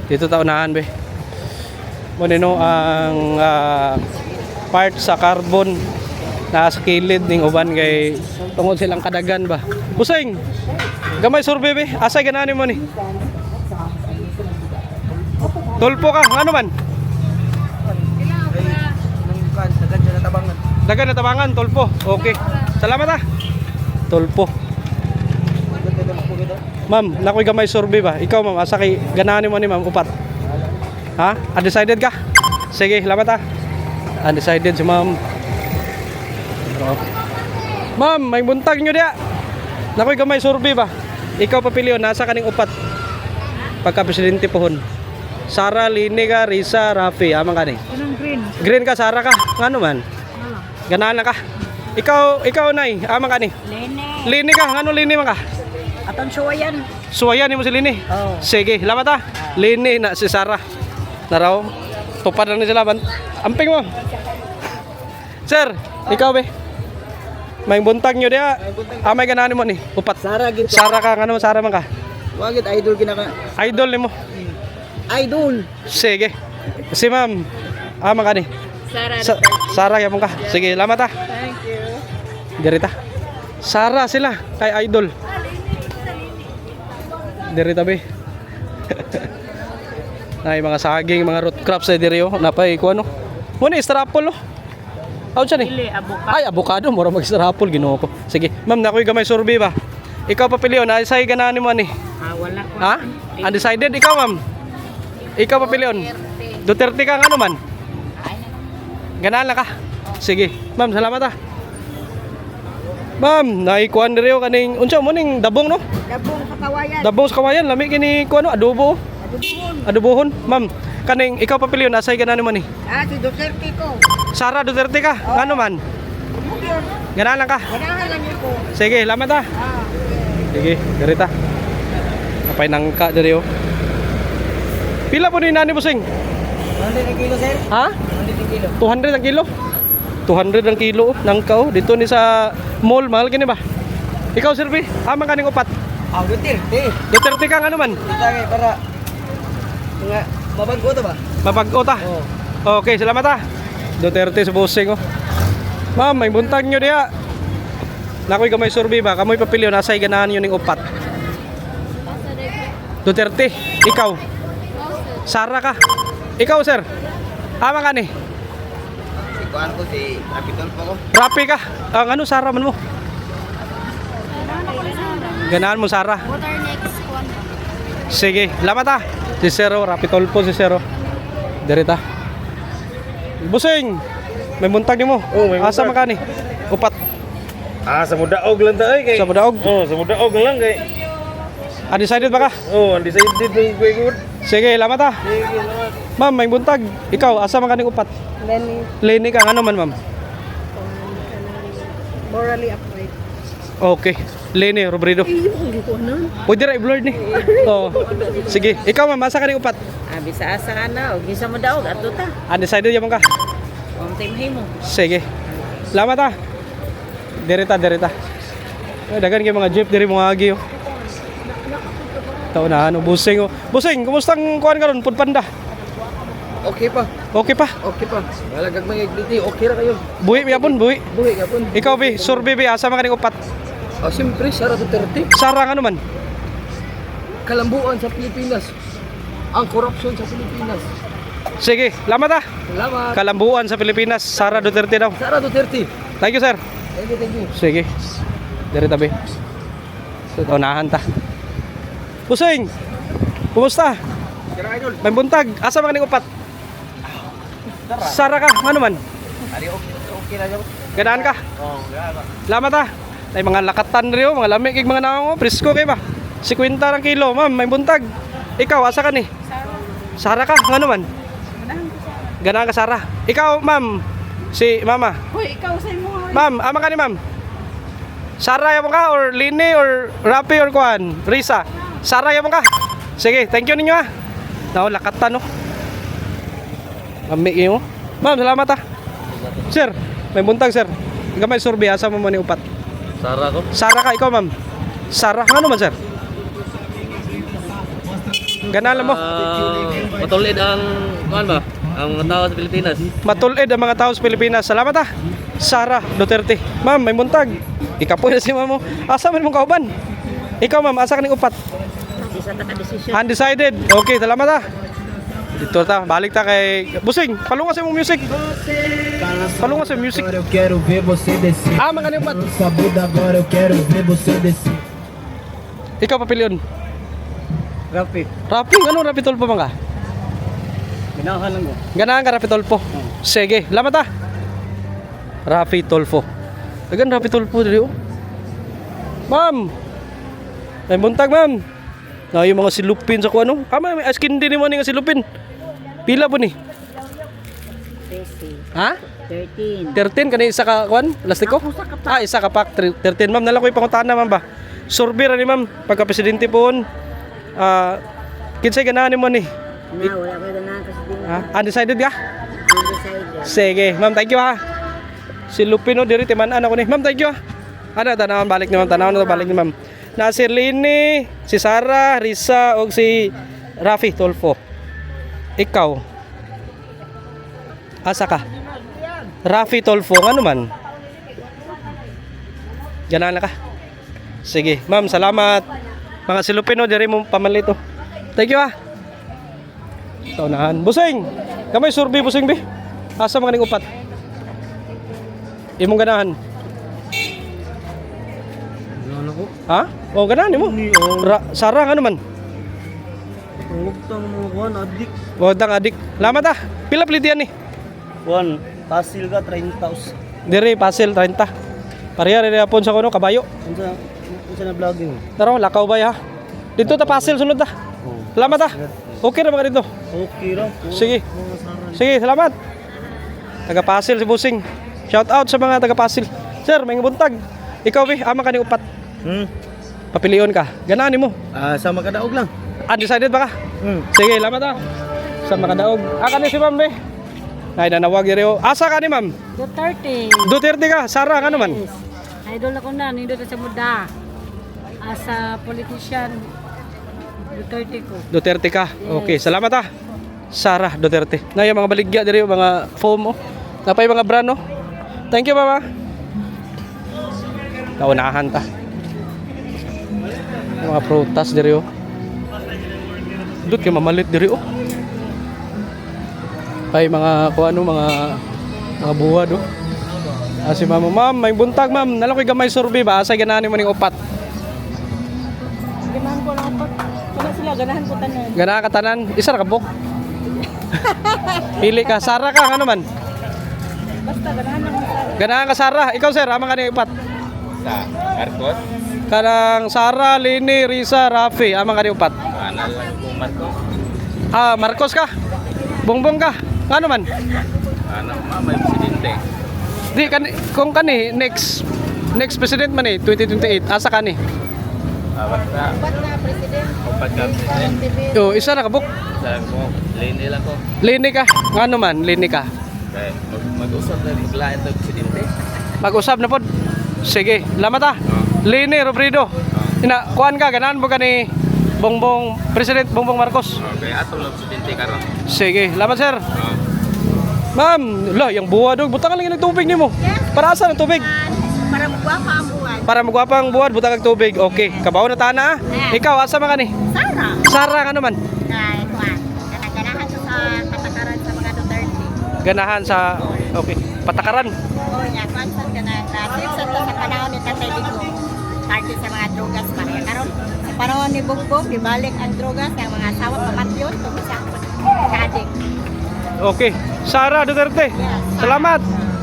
Dito taunahan be. Monino ang part sa carbon na sa kilid ning uban kay tungod silang kadagan ba. Useng. Gamay survey be. Asa ganani mo ni? Tulpo ka, ano man? Dagan na tabangan, tulpo. Okay. Salamat ah. Tulpo. Ma'am, nakoy gamay survey ba? Ikaw ma'am, asa kay ganani mo ni ma'am upat? Ha? Undecided ka? Sige, salamat ah. Undecided si ma'am. Ma'am, may buntag nyo diya. Nakoy gamay survey ba? Ikaw papilion, nasa kaning upat? Pagka presidente Pohon. Sara, Lini ka, Risa, Rafi, amang ka ni? Anong green? Green ka, Sara ka. Ngano man? Ganahan lang ka. Ikaw nay, amang ka ni? Lene. Lini ka, ngano Lini man ka? Atong suwayan. Suwayan ni mo si Lini? Oh. Sige, salamat ah. Lini na si Sara. Naraw, tupad lang ni sila. Amping mo. Sir, ikaw be. May buntag nyo diya. May ganahan mo ni? Upat. Sara gid. Sara ka, ngano Sara man ka? Wagid idol ginaka. Idol ni mo. Idol. Sige. Si ma'am, amang ka ni? Sara yapon ka. Sige, salamat ah. Thank you. Dirita. Sara sila kay idol. Dirita be. Nay mga saging, mga root crops ay diri oh. Napay ko ano. Muna strapple oh. Aw siya ni. Ay, avocado, mura mag-strapple Ginoo ko. Sige, ma'am, nakoy gamay survey ba? Ikaw papilion, na say ganani mo ani? Wala ko. Ha? Undecided ikaw, ma'am. Ikaw papilion. Duterte ka ano man? Ganahan lang ka. Sige, ma'am, salamat ah. Ma'am, naikuan diri oh kaning unsa mo ning dabong no? Dabong sa kawayan. Dabong sa kawayan, lami kini kuno adobo. Adobohon, ma'am. Kaning ikaw papilion, asay ganani mo ni? Si Duterte ko. Sara Duterte ka, ano man? Ganahan lang ka. Ganahan lang niyo ko. Sige, salamat ah. Sige, dirita. Napay nangka diri oh. Pila po ni nani Busing? 100 ang kilo, sir. Ha? 100 ang kilo. 200 ang kilo. 200 ang kilo oh, nangka oh. Dito ni sa mall, mahal kini ba? Ikaw, Sirbi, amang kaning upat. Duterte. Duterte ka ano man? Tagay para nga mabag-o to ba? Mabag-o ta. Okay, salamat ah. Duterte sa Busing oh. Ma'am, may buntag nyo diya. Nakoy gamay survey ba? Kamoy papiliw nasay ganahan yun ning upat. Duterte, ikaw. Sara ka. Ikaw, sir. Ama ka ni. kuan ko si Rapitol po ko. Rapi ka. Ang ano, Sara man mo. Ganahan mo, Sara. What are next one? Sige, lamat ah. Si Zero, Rapitol po si Zero. Dirita. Busing. May buntag ni mo. Oh, may Asa buntag. makani? Upat. Sa mudaog lang tayo kay. Sa mudaog. Sa mudaog lang kay. Undecided ba ka? Undecided yung kuya good. Sige, lamat ah. Sige, salamat. Ma'am, may buntag. Ikaw, asa makani upat? Lenny ka, ano man, ma'am? Morally upright. Okay. Lenny, Robredo. Pwede ra i-blurred ni. Oo. Sige, ikaw ma'am, asa ka ni upat? Bisa asa ka na, o gisa mo daog, ato ta. Undecided yaman ka? Ang time mo. Sige. Salamat ah. Derita. Dagan kay mga jeep diri mga agi oh. Tao na ano, busing oh. Busing, kumusta ang kuan karon? Food Panda. Okay pa. Okay pa. Wala gagmay dito, okay ra kayo. Buhi yapon, buhi. Buhi gapon. Ikaw bi, survey bi asa man kaning upat? Siyempre, Sara Duterte. Sarang ano man? Kalambuan sa Pilipinas. Ang korupsyon sa Pilipinas. Sige, lamat ah. Salamat. Kalambuan sa Pilipinas, Sara Duterte daw. Sara Duterte. Thank you, sir. Thank you. Sige. Dari tabi. So, unahan ta. Pusing. Kumusta? May buntag. Asa man kaning upat? Sara ka, ano man? Okay na daw. Ganaan ka? Salamat ah. Ay mga lakatan rin mga lamig kay mga naong presko kay ba? 50 ang kilo, ma'am, may buntag. Ikaw asa ka ni? Sara ka, ano man? Ganaan ka, Sara. Ikaw, ma'am. Si mama. Hoy, ikaw sa mo. Ma'am, ama ka ni ma'am. Sara yaman ka or Lini or Rapi or kuan? Risa. Sara yaman ka. Sige, thank you ninyo ah. Nao lakatan no. Mami iyo. Ma'am, salamat ah. Sir, may buntag sir. Gamay survey asa mo man ni upat. Sara ko. Sara ka ikaw ma'am. Sara, ano man sir? Ganala mo. Matulid ang kuan ba? Ang mga tao sa Pilipinas. Matulid ang mga tao sa Pilipinas. Salamat ah. Sara Duterte. Ma'am, may buntag. Ikapoy na si ma'am mo. Asa man mong kauban? Ikaw ma'am, asa ka ning upat? Undecided. Okay, salamat ah. Dito ta, balik ta kay Busing. Palunga sa imong music. Palunga sa music. Eu quero ver você descer. Mga ni upat. Essa Buda agora eu quero ver você descer. Ikaw papilion. Rapi. Rapi, ano Rapi Tolpo man ka? Ganahan lang ko. Ganahan ka Rapi Tolpo. Sige, salamat ah. Rapi Tolpo. Dagan Rapi Tolpo diri oh. Ma'am. May buntag ma'am. Na yung mga silupin sa kuano. Kama may askin din mo nga silupin. Pila po ni? 13. Ha? 13. 13 kani isa ka kuan? Plastiko? Isa ka pack 13 ma'am. Nalang ko ipangutana ma'am ba. Survey ra ni ma'am pagka presidente po. Kinsay ganahan mo ni? Wala ko na kasi din. Undecided ka? Undecided. Sige, ma'am, thank you ha. Si Lupino diri timan-an ako ni. Ma'am, thank you ha. Ano tanawan balik ni ma'am, tanawan na balik ni ma'am. Na si Lini, si Sara, Risa ug si Rafi Tolfo. Ikaw. Asa ka? Rafi Tolfo, ano man? Ganahan na ka. Sige, ma'am, salamat. Mga si Lupino diri mo pamalito. Thank you ha. Taunahan. Busing. Kamay survey busing be. Asa mga ning upat? Imong ganahan. Ano ko? Ha? O ganahan mo. Sarang ano man? Utang mo kuan adik. Wodang adik. Lamat ah. Pila plitian ni? Kuan, pasil ka 30,000. Diri pasil 30. Pareha rin hapon sa kuno kabayo. Unsa na vlogging? Taro lakaw bay ha. Dito ta pasil sunod ta. Salamat ah. Okay na mga dito. Okay ra. Sige. Sige, salamat. Taga Pasil si Busing. Shout out sa mga taga Pasil. Sir, may buntag. Ikaw bi, ama ka ni upat. Papilion ka. Ganahan nimo. Sa makadaog lang. Undecided ba ka? Sige, salamat ah. Sa makadaog. Ka ni si Ma'am be. Ay nanawag diri oh. Asa ka ni Ma'am? Duterte. Duterte ka, Sara ano man? Idol ako na, nindot sa muda. As a politician, Duterte ko. Duterte ka. Okay, salamat ah. Sara Duterte. Na yung mga baligya diri mga foam oh. Napay mga brand oh. Thank you mama. Kaunahan ta. Mga prutas diri oh. Dut kay mamalit diri oh. Ay mga kuano mga Mga buwad oh. Si ma'am, may buntag ma'am. Nalakoy gamay survey ba? Asay ganahan mo ning upat. Ganahan ko lang upat. Wala sila, ganahan ko tanan. Ganahan ka tanan. Isa ra ka buk. Pili ka. Sara ka ano man? Basta, ganahan lang sa. Ganahan ka Sara. Ikaw sir, amang kaning upat. Sa Marcos, Kanang Sara, Lini, Risa, Rafi, amang kaning upat. anal lang po Marcos. Marcos ka. Bongbong ka. Ano man? Ano, may presidente. Di kung kani next president man 2028 asa kani? Basta, Ba't na, President? upat ka presidente. Yo, isa ra ka buk. Sabi mo, lini lang ko. Lini ka. Ngano man, lini ka. Kaya mag-usap na rin sila ito presidente. Mag-usap na pod. Sige, lamat ah. Lini Robredo. Ina kuan ka ganahan mo kani Bongbong President Bongbong Marcos. Okay, atong lang presidente karon. Sige, lamat sir. Ma'am, yung buwad dog, butang lang ng tubig nimo. Para asa ng tubig? Para magwapa ang buwan. Para magwapa ang buwad, butang ng tubig. Okay, kabaw na tana. Ikaw asa man kani? Sara. Sara ano man? Ay, kuwan. Ganahan ko sa patakaran sa mga Duterte. Ganahan sa okay, patakaran. Oo niya, konsol ka na. Sinsan to sa panahon ni Tatay Digong. Party sa mga drogas pa rin. Karon sa panahon ni Bongbong, ibalik ang drogas ng mga asawa pamatyon tungkol sa kadik. Okay. Sara Duterte. Salamat.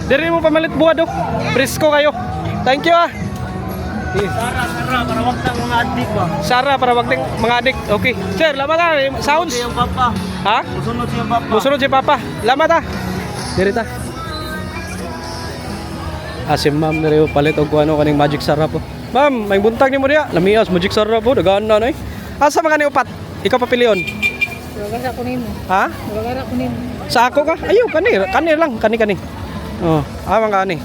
Diri mo pamalit buwad oh. Presko kayo. Thank you ah. Sara, para wag tang mga adik ba? Sara para wag ting mga adik. Okay. Sir, lamat ah. Sounds. Yung papa. Ha? Musunod siya papa. Musunod si Papa. Lamat ah. Diri ta. Si ma'am na rin palit og ano kaning magic sarap po. Ma'am, may buntag ni mo diya. Lamias magic sarap po. Dagaan na nay. Asa man kani upat? Ikaw papilion. Wala ko nimo. Ha? Wala ko nimo. Sa ako ka? Ayaw, kani lang, kani. Oh, amang kani.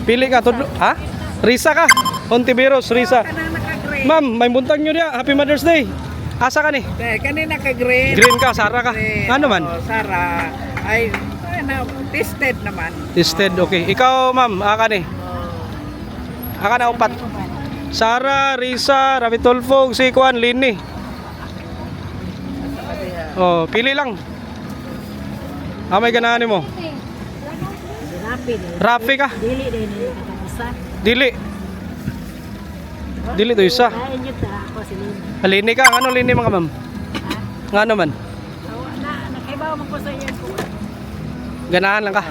Pili ka tudlo, ha? Risa ka. Ontiveros, Risa. Ma'am, may buntag nyo diya. Happy Mother's Day. Asa ka ni? Kanina ka green. Green ka, Sara ka. Ano man? Sara, ay, tested naman. Tested, okay. Ikaw, ma'am, aka ni? Aka na upat. Sara, Risa, Ravi Tulfo, si Kwan, Lini. Oh, pili lang. May ganahan mo. Rafi ka? Dili. Dili to isa. Lini ka, ano lini mga ma'am? Ngano man? Ganahan lang ka.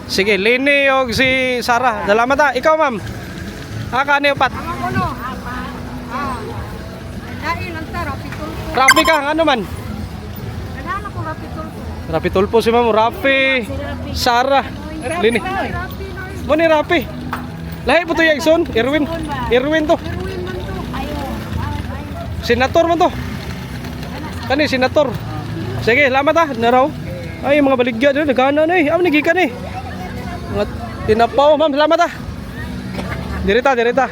Sige, Lini o si Sara. Salamat ah. Ikaw ma'am. Aka ni upat. Rafi ka, ano man? Rafi Tulfo si ma'am. Rafi, Sara, Lini. Mo ni Rafi. Lahi po to yung son. Irwin to. Senator man to. Kani senator. Sige, salamat ah. Naraw. Ay, mga baligya dito, nagana na eh. Amo nagikan eh. Mga tinapaw, ma'am, salamat ah. Dirita.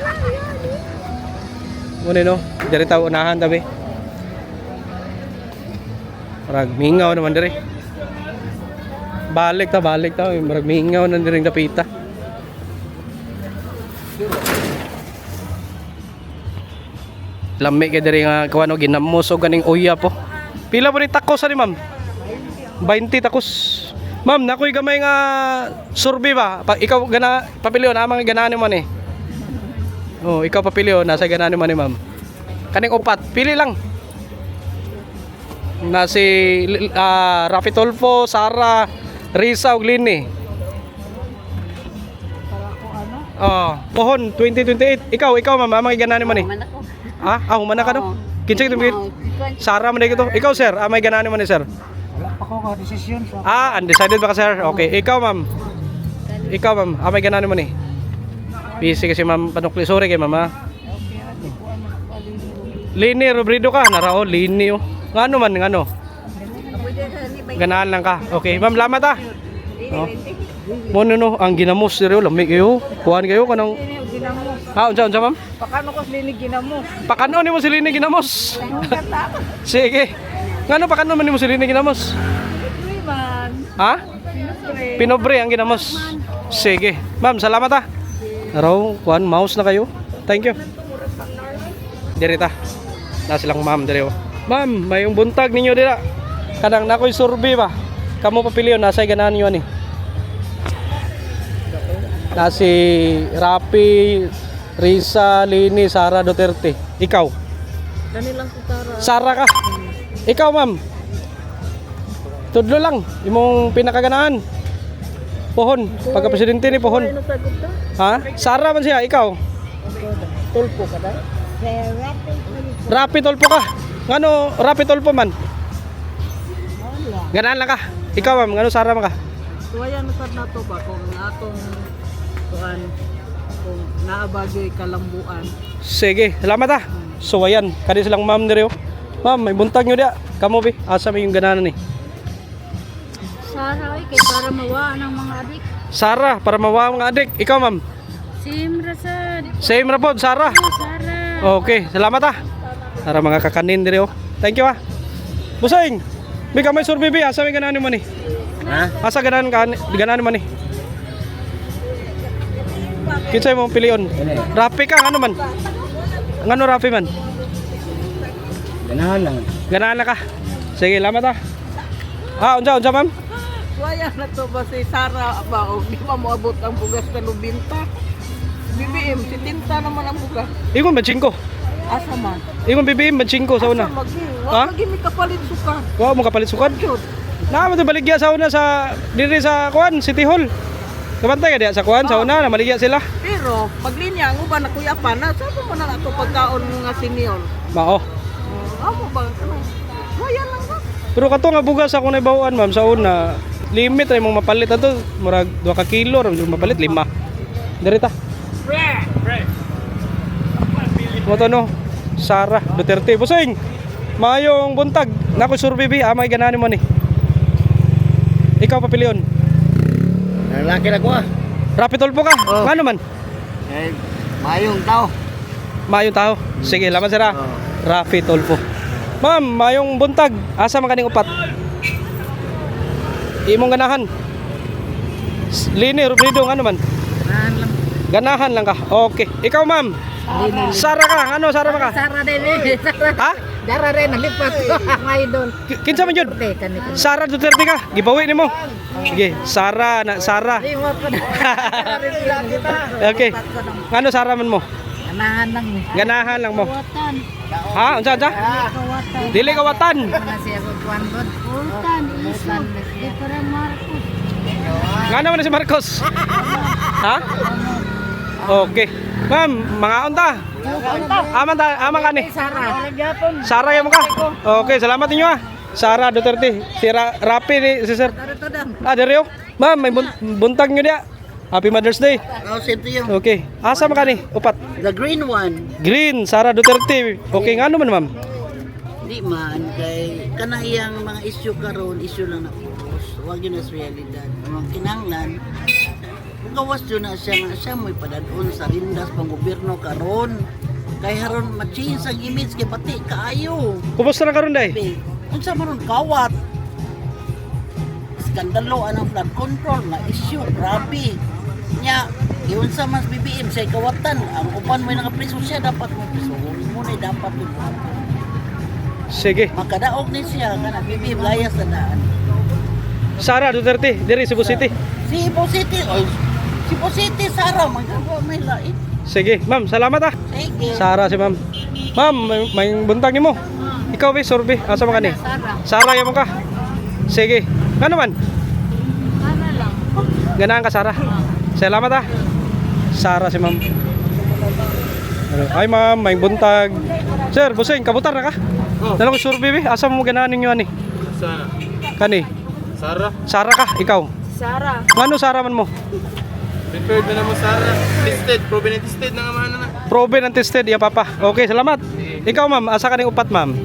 Muna no, dirita unahan tabi. Marag mingaw naman diri. Balik ta, marag mingaw na diri dapita. Lami kay diri nga kuano ginamos og ganing uya po. Pila po ni takos ani ma'am? 20 takos. Ma'am, nakoy gamay nga survey ba? Ikaw gana papilion amang ganahan mo ni. Oh, ikaw papilion nasa ganahan mo ni ma'am. Kaning upat, pili lang. Na si Rafi Tulfo, Sara, Risa ug Lini. Oh, pohon 2028. Ikaw ma'am, amang ganahan mo ni. Ha? Humana ka no? Kinsa kita Sara man dito. Ikaw sir, may ganahan mo ni sir. Ako ka desisyon sa. Undecided ba ka sir? Okay, ikaw ma'am. May ganahan mo ni. Busy kasi ma'am panukli. Sorry kay mama. Lini, Robredo ka. Narao, Lini oh. Ngano man, ngano? Ganahan lang ka. Okay, ma'am, lamat ah. Oh. Mono no, ang ginamos diri lamig kayo. Kuhan kayo kanang unsa ma'am? Pakano ko sila ginamos. Pakano nimo si Lini ginamos? Sige. Ngano pakano man nimo si Lini ginamos? Ha? Pinobre ang ginamos. Sige. Ma'am, salamat ah. Araw, kuhan mouse na kayo. Thank you. Dirita. Na silang ma'am diri. Ma'am, may buntag ninyo dira. Kanang nakoy survey ba? Kamo papilion nasa ganahan niyo ani. Na si Rapi, Risa, Lini, Sara Duterte. Ikaw? Kanilang si Sara. Sara ka? Ikaw, ma'am? Tudlo lang. Imong pinakaganahan. Pohon. Pagka-presidente ni Pohon. Ha? Sara man siya. Ikaw? Tulpo ka dahil? Rapi Tolpo ka? Ngano Rapi Tolpo man? Ganahan lang ka? Ikaw, ma'am? Ngano Sara man ka? Tuwayan na na to ba kung atong tuan kung naabagay kalambuan. Sige, salamat ah. So ayan, kani silang ma'am nire. Ma'am, may buntag nyo dia. Kamo bi, asa may yung ganahan ni? Sara, kay para mawa ng mga adik. Sara, para mawa ang mga adik. Ikaw, ma'am? Same ra pod, Sara. Sara. Okay, salamat ah. Para mga kakanin dire. Thank you ah. Busing. Bi kamay survey bi, asa may ganahan mo ni? Ha? Asa ganahan mo ni? Kinsay mo pilion? Rapi ka, ano man? Ngano Rapi man? Ganahan lang. Ganahan na ka. Sige, salamat ah. Unsa ma'am? Tuwayan na to ba si Sara ba o di ba moabot ang bugas na lubinta? BBM, si Tinta naman ang bugas. Ingon ba 5? Asa man? Ingon BBM ba 5 sa una? Asa magi? Ha? Wa lagi mi kapalit suka. Wa mo kapalit sukad. Na mo to baligya sa una sa diri sa kuan City Hall. Kabantay ka diya sa kuan sa una na maligya sila. Pero paglinya ang uban na kuya pa na sa mo na nato pagkaon nga senior. Mao. Amo ba ano? Tuwayan lang ka. Pero kato nga bugas ako na ibawaan ma'am sa una. Limit ay mong mapalit ato murag 2 ka kilo ra mapalit 5. Diri ta. Mo to no. Sara Duterte. Busing. Mayong buntag. Nako survey bi amay ganahan mo ni. Ikaw papilion. Lalaki na ko ah. Rapi Tolpo ka? Ngano man? Eh, mayong tao. Mayong tao. Sige, laman sira. Rapi Tolpo. Ma'am, mayong buntag. Asa man kaning upat? Imong ganahan. Lini, Rubrido, ngano man? Ganahan lang ka. Okay. Ikaw, ma'am? Sara ka. Ano, Sara ka? Sara din eh. Ha? Sara rin, nalipat ko ang idol. Kinsa man yun? Sara Duterte ka. Gibawi nimo. Sige, Sara na Sara. Okay. Ano Sara man mo? Ganahan lang eh. Ganahan lang mo. Ha? Unsa? Dili kawatan. Ano siya ko kuwan bod? Ultan, isog. Di para Marcos. Ngano man si Marcos? Ha? Okay. Ma'am, mga unta. Aman ka ni. Sara yung ka. Okay, salamat ninyo ah. Sara Duterte. Si Rapi ni si Sir. Dere yo. Ma'am, may buntag nyo dia. Happy Mother's Day. Oh, same to you. Okay. Asa man ka ni? Upat. The green one. Green, Sara Duterte. Okay, ngano man ma'am? Di man kay kanahiyang mga issue karon, issue lang na focus. Wag yun as realidad. Ang kinahanglan gawas yun na siya mo'y padadon sa rindas pang gobyerno karon. Kay haron ma-change ang image kay pati kaayo. Kumusta na karon day? Unsa man kawat? Skandalo anang flood control na issue, grabe. Nya, iyon sa mas BBM sa kawatan, ang upan mo nakapriso siya dapat mo priso. Muna dapat mo. Sige. Makadaog ni siya kana BBM layas na daan. Sara Duterte, diri Cebu City. Cebu City, Cebu City Sara magagawa may lain. Sige, ma'am, salamat ah. Sige. Sara si ma'am. Ma'am, may buntag nimo. Ikaw ba survey? Asa man kani? Sara yamo ka. Sige. Ngano man? Sara lang. Ganahan ka Sara. Salamat ah. Sara si ma'am. Ay ma'am, may buntag. Sir, busing kabutar na ka? Dala ko survey bi. Asa mo ganahan ninyo ani? Sa Kani? Sara. Sara ka, ikaw. Sara. Ngano Sara man mo? Preferred na naman Sara. Tested, proven and tested na nga man na. Proven and tested ya papa. Okay, salamat. Ikaw ma'am, asa ka ning upat ma'am?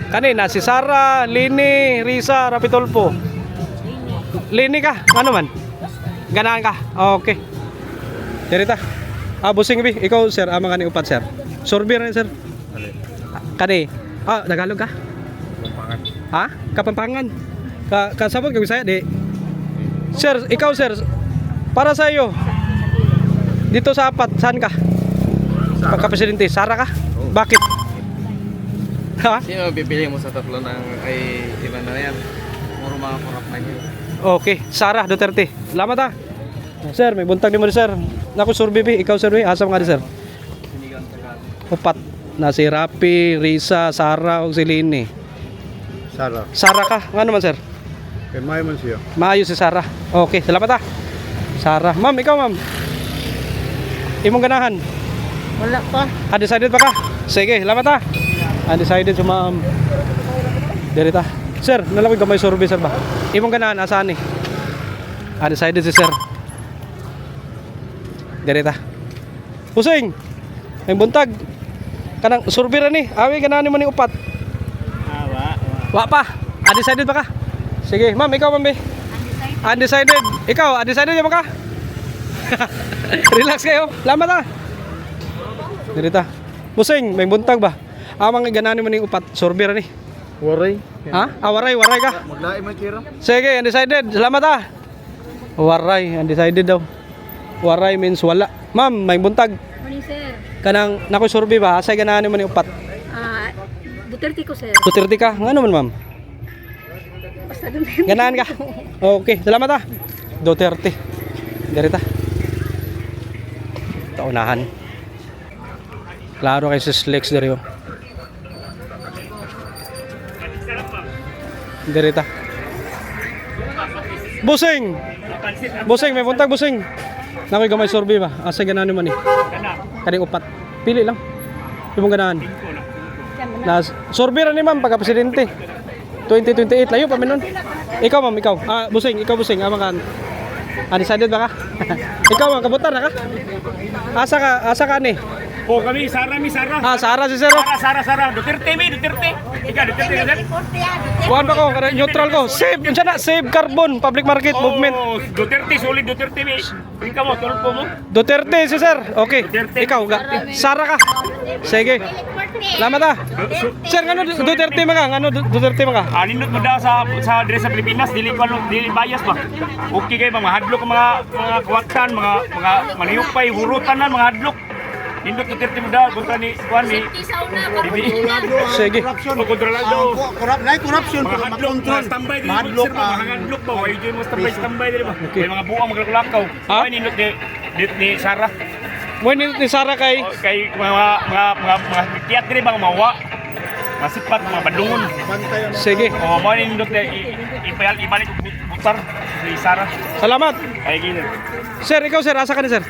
Kanina si Sara, Lini, Risa, Rapi Tolpo. Lini ka, ano man? Ganahan ka. Okay. Dirita. Busing bi, ikaw sir, ama ka ning upat sir. Survey rin sir. Kani. Tagalog ka? Pampangan. Ha? Kapampangan. Kasabot ka Bisaya di. Sir, ikaw sir, para sa iyo, dito sa apat, saan ka? Pagka-presidente, Sara ka? Bakit? Ha? Sino bibili mo sa tatlo ng ay iba na yan? Muro mga korap na yun. Okay, Sara Duterte. Salamat ha. Sir, may buntag ni mo sir. Naku, Sir Bibi, ikaw Sir Bibi, asa mga di sir? Upat na si Rapi, Risa, Sara o si Lini. Sara. Sara ka, nga naman sir? Kay may man siya. Maayos si Sara. Okay, salamat ha. Sara. Ma'am, ikaw ma'am. Imong ganahan. Wala pa. Undecided pa ka? Sige, salamat ha. Undecided si ma'am. Derita. Sir, nalakoy gamay survey sir ba? Imong ganahan, asaan ni? Undecided si sir. Derita. Pusing. May buntag. Kanang survey ra ni. Awi ganahan ni mo ni upat. Wa pa. Undecided pa ka? Sige, ma'am, ikaw ma'am be. Undecided. Ikaw, undecided ba ka? Relax kayo. Salamat ha. Derita. Pusing, may buntag ba? Amang ganahan mo ni upat. Survey ra ni. Waray. Ha? Ah, waray ka? Maglaim man kira. Sige, undecided. Salamat ha. Waray, undecided daw. Waray means wala. Ma'am, may buntag. Morning, sir. Kanang nakoy survey ba? Asay ganahan mo ni upat. Duterte ko, sir. Duterte ka? Nga naman ma'am. Basta dun. Ganahan ka? Okay, salamat ha. Duterte. Derita. Taunahan. Klaro kay sis Lex Dario. Derita. Busing! Busing, may buntag busing. Nakoy gamay survey ba? Asa ganahan mo ni? Kaning upat. Pili lang. Imong ganahan. Na survey ra ni ma'am pagka presidente. 2028 layo pa menon. Ikaw ma'am, ikaw. Ah, busing, ikaw busing. Amang kan. Undecided ba ka? Ikaw ma'am, kabutar na ka? Asa ka ni? Oh, kami, Sara. Ah, Sara si Sir. Sara. Duterte. Ika, Duterte ka, sir? Kuhan ba ko? Neutral ko. Save. Diyan na. Save carbon. Public market movement. Oh, Duterte, solid Duterte. Ikaw mo, tulpo mo. Duterte si Sir. Okay. Duterte. Ikaw. Sara ka. Sige. Salamat ha. Sir, ano Duterte mga? Ano Duterte mga? Nindot mo daw sa dress sa Pilipinas, dili bias ba? Okay kayo, mga hadlok, mga kuwatan, mga maniyupay, hurutan na, mga hadlok. Nindot Duterte mo daw, kontra ni Juan ni Sige. Kontrolado. Corruption Mga para hadlok, makontrol. mga standby din. Hadlok Mga hadlok ba? Why do you mo standby din ba? May mga buwang maglakaw. Ha? Ay, nindot ni Sara. Mo ni Sara kay Kay mga kiyat din, mga mawa. Mga sipat, mga badungon. sige. O, mo nindot ibalik butar si Sara. Salamat. Ay, gini. Sir, ikaw sir, asa ka ni Sir?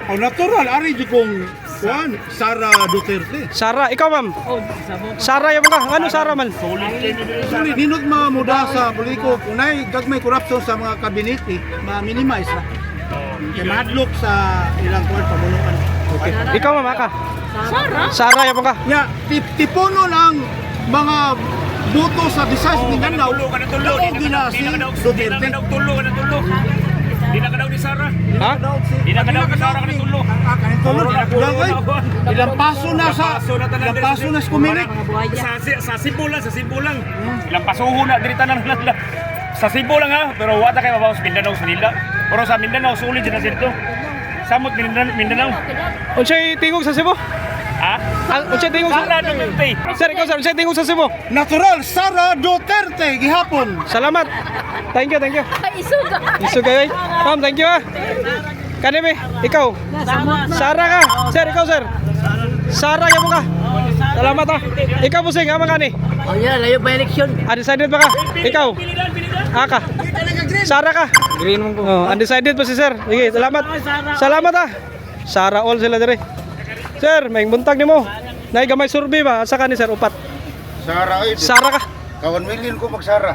Oh, natural ari di kong kuan Sara Duterte. Sara, ikaw ma'am. Sara yung mga. Ano Sara man? Sorry, ninot mga muda sa politiko, unay gagmay corruption sa mga kabinete, ma-minimize na. Kaya madlock sa ilang kuan pamunuan. Okay. Ikaw ma'am, ka. Sara yung mga. Ya, tipono ng mga boto sa Visayas Mindanao. Ako gina si Duterte. Di na ka daw ni Sara. Ha? Di na ka daw ni Sara ka natulo. Ilang paso na sa kumilik. Sa Cebu lang. Ilang pasuho na dirita na lang. Sa Cebu lang ha, pero wata kayo mabawas Mindanao sa nila. Pero sa Mindanao, sulit dyan na dito. Samot Mindanao. Unsay tingog sa Cebu? Ha? Unsay tingog sa Sara Duterte. Sir, ikaw sir, unsay tingog sa Cebu? Natural, Sara Duterte, gihapon. Salamat. Thank you. Isuga. Isu kayo. Ma'am, thank you ha. Kanime, ikaw. Sara ka. Sir, ikaw sir. Sara yung ka. Salamat ha. Ikaw busing, amang kani. Oh yeah, layo pa eleksyon. Undecided ba ka? Ikaw. Ka. Sara ka. Green mo ko. Oh, undecided pa si sir. Sige, salamat. Salamat ha. Sara all sila dire. Sir, may buntag nimo. Nay gamay survey ba? Asa ka ni sir upat? Sara ka. Kawan million ko pag Sara.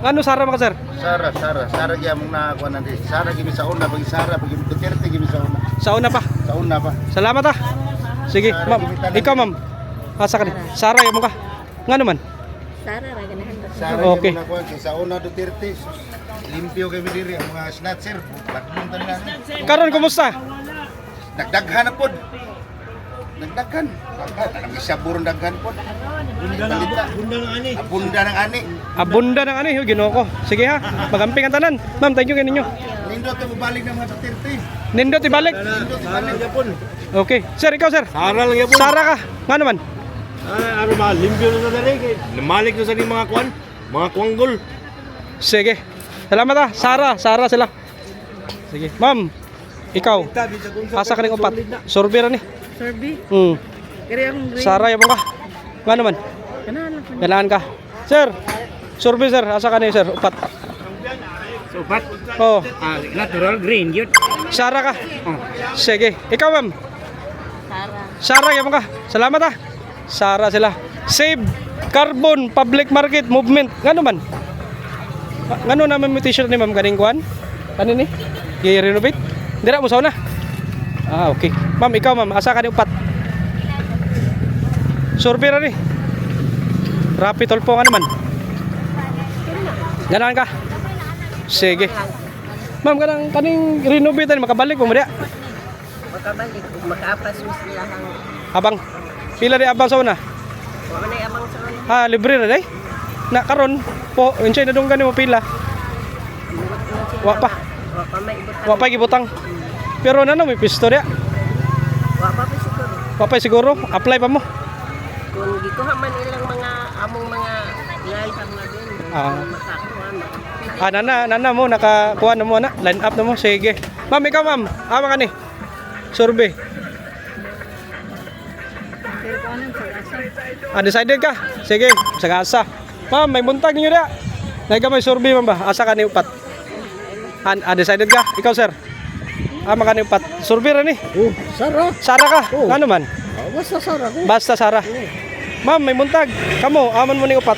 Ano Sara maka sir? Sara gyud mong nakakuan nanti. Sara gimi sa una pag Sara pag Duterte gimi sa una. Sa una pa. Sa una pa. Salamat ha. Sige, ma'am. Ikaw ma'am. Asa ka ni? Sara yung ka. Nga naman. Sara, ganahan ba? Sara Okay. gyud nakuan sa una Duterte. Limpyo kay diri ang mga snatcher. Lakbon ta nila. Karon kumusta? Nagdaghan na pod. Nagdaghan. Ang isa buron daghan pod. Bunda ng ani. Abunda ng ano eh, Ginoo ko. Sige ha. Magamping ang tanan. Ma'am, thank you kayo ninyo. Nindot mo balik ng mga Duterte. Nindot ibalik. Okay. Sir, ikaw sir. Sara lang yapon. Sara ka. Nga naman. Ano ba, limpyo na dali kay. Namalik na sa mga kuan, mga kuanggol. Sige. Salamat ah. Sara sila. Sige. Ma'am, ikaw. Asa ka ning upat? Survey ra ni. Survey. Kaya ang Sara yabang ka. Nga naman. Ganahan ka. Sir. Survey sir. Asa ka ni sir? Upat. Upat. Oh. Natural green yun. Sara ka. Sige. Ikaw ma'am. Sara yabang ka. Salamat ah. Sara sila. Save Carbon Public Market Movement. Nga naman. Ngano naman may t-shirt ni ma'am ganing kuan? Ano ni? I-renovate? Dira mo sauna. Ah, okay. Ma'am, ikaw ma'am, asa ka ni upat? Survey ra ni. Rapid tulpo nga naman. Ganahan ka? Sige. Ma'am, kanang kaning renovate ni makabalik mo diya. Makabalik, makaapas mo sila hang Abang. Pila di abang sauna? wala na amang sa Ah, libre na day. Na karon po, unsay na dunggan nimo pila? Wa pa. Wa pa gibutang. Pero nano may pisto dia. Wa pa siguro. Apply pa mo. Kung gikuha man ilang mga among mga ngay sa mga din. Nana mo nakakuha na mo na, line up na mo. Sige. Ma'am, ikaw ma'am. Ama ka ni. Survey. Undecided ka? Sige, sagasa. Ma'am, may buntag ninyo dia. May survey ma'am ba? Asa ka ni upat? Undecided ka? Ikaw sir? Ama ka ni upat. Survey ra ni. Sara. Sara ka? Ano man? Basta Sara ko. Basta Sara. Ma'am, may buntag. Kamo, aman mo ni upat.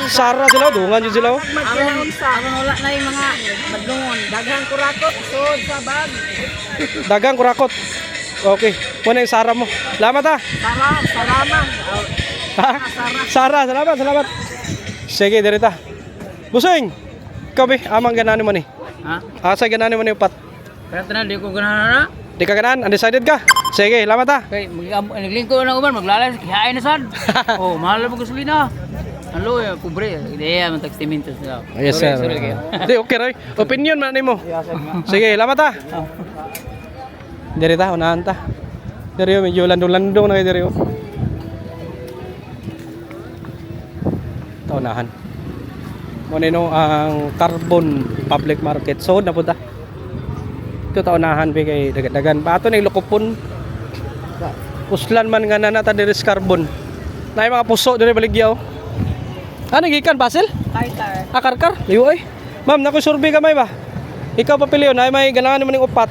Sara sila, dungan yun sila. Aron wala na yung mga madlungon. Daghang kurakot, sud sa bag. Dagang kurakot. Okay. Muna yung Sara mo. Salamat ha. Salamat. Ha? Sara, salamat. Sige, dirita. Busing. Ikaw be, amang gananin mo ni. Ha? Asa gananin mo ni upat? Kaya tanan, di ko ganahan na. Di ka ganan, undecided ka. Sige, salamat ha. Kay naglingko na uban, maglalay kihain na sad. Oh, mahal mo gasolina. Ano ya, pobre. Ideya man taximento sila. Yes sir. Sorry kayo. Di, okay ray. Opinion man nimo. Sige, salamat ha. Dirita, unahan ta. Diri medyo landong-landong na kay diri. Unahan. Muna no ang Carbon Public Market. So na punta. Ito taunahan be kay dagan-dagan. Pato na ilukupon. Puslan man nga na ta diri sa Carbon. Nay mga puso diri baligya oh. Ano gikan Basil? Karkar. Karkar. Liyo ay. Ma'am, nako survey gamay ba? Ikaw papiliyon ay may ganahan mo ning upat.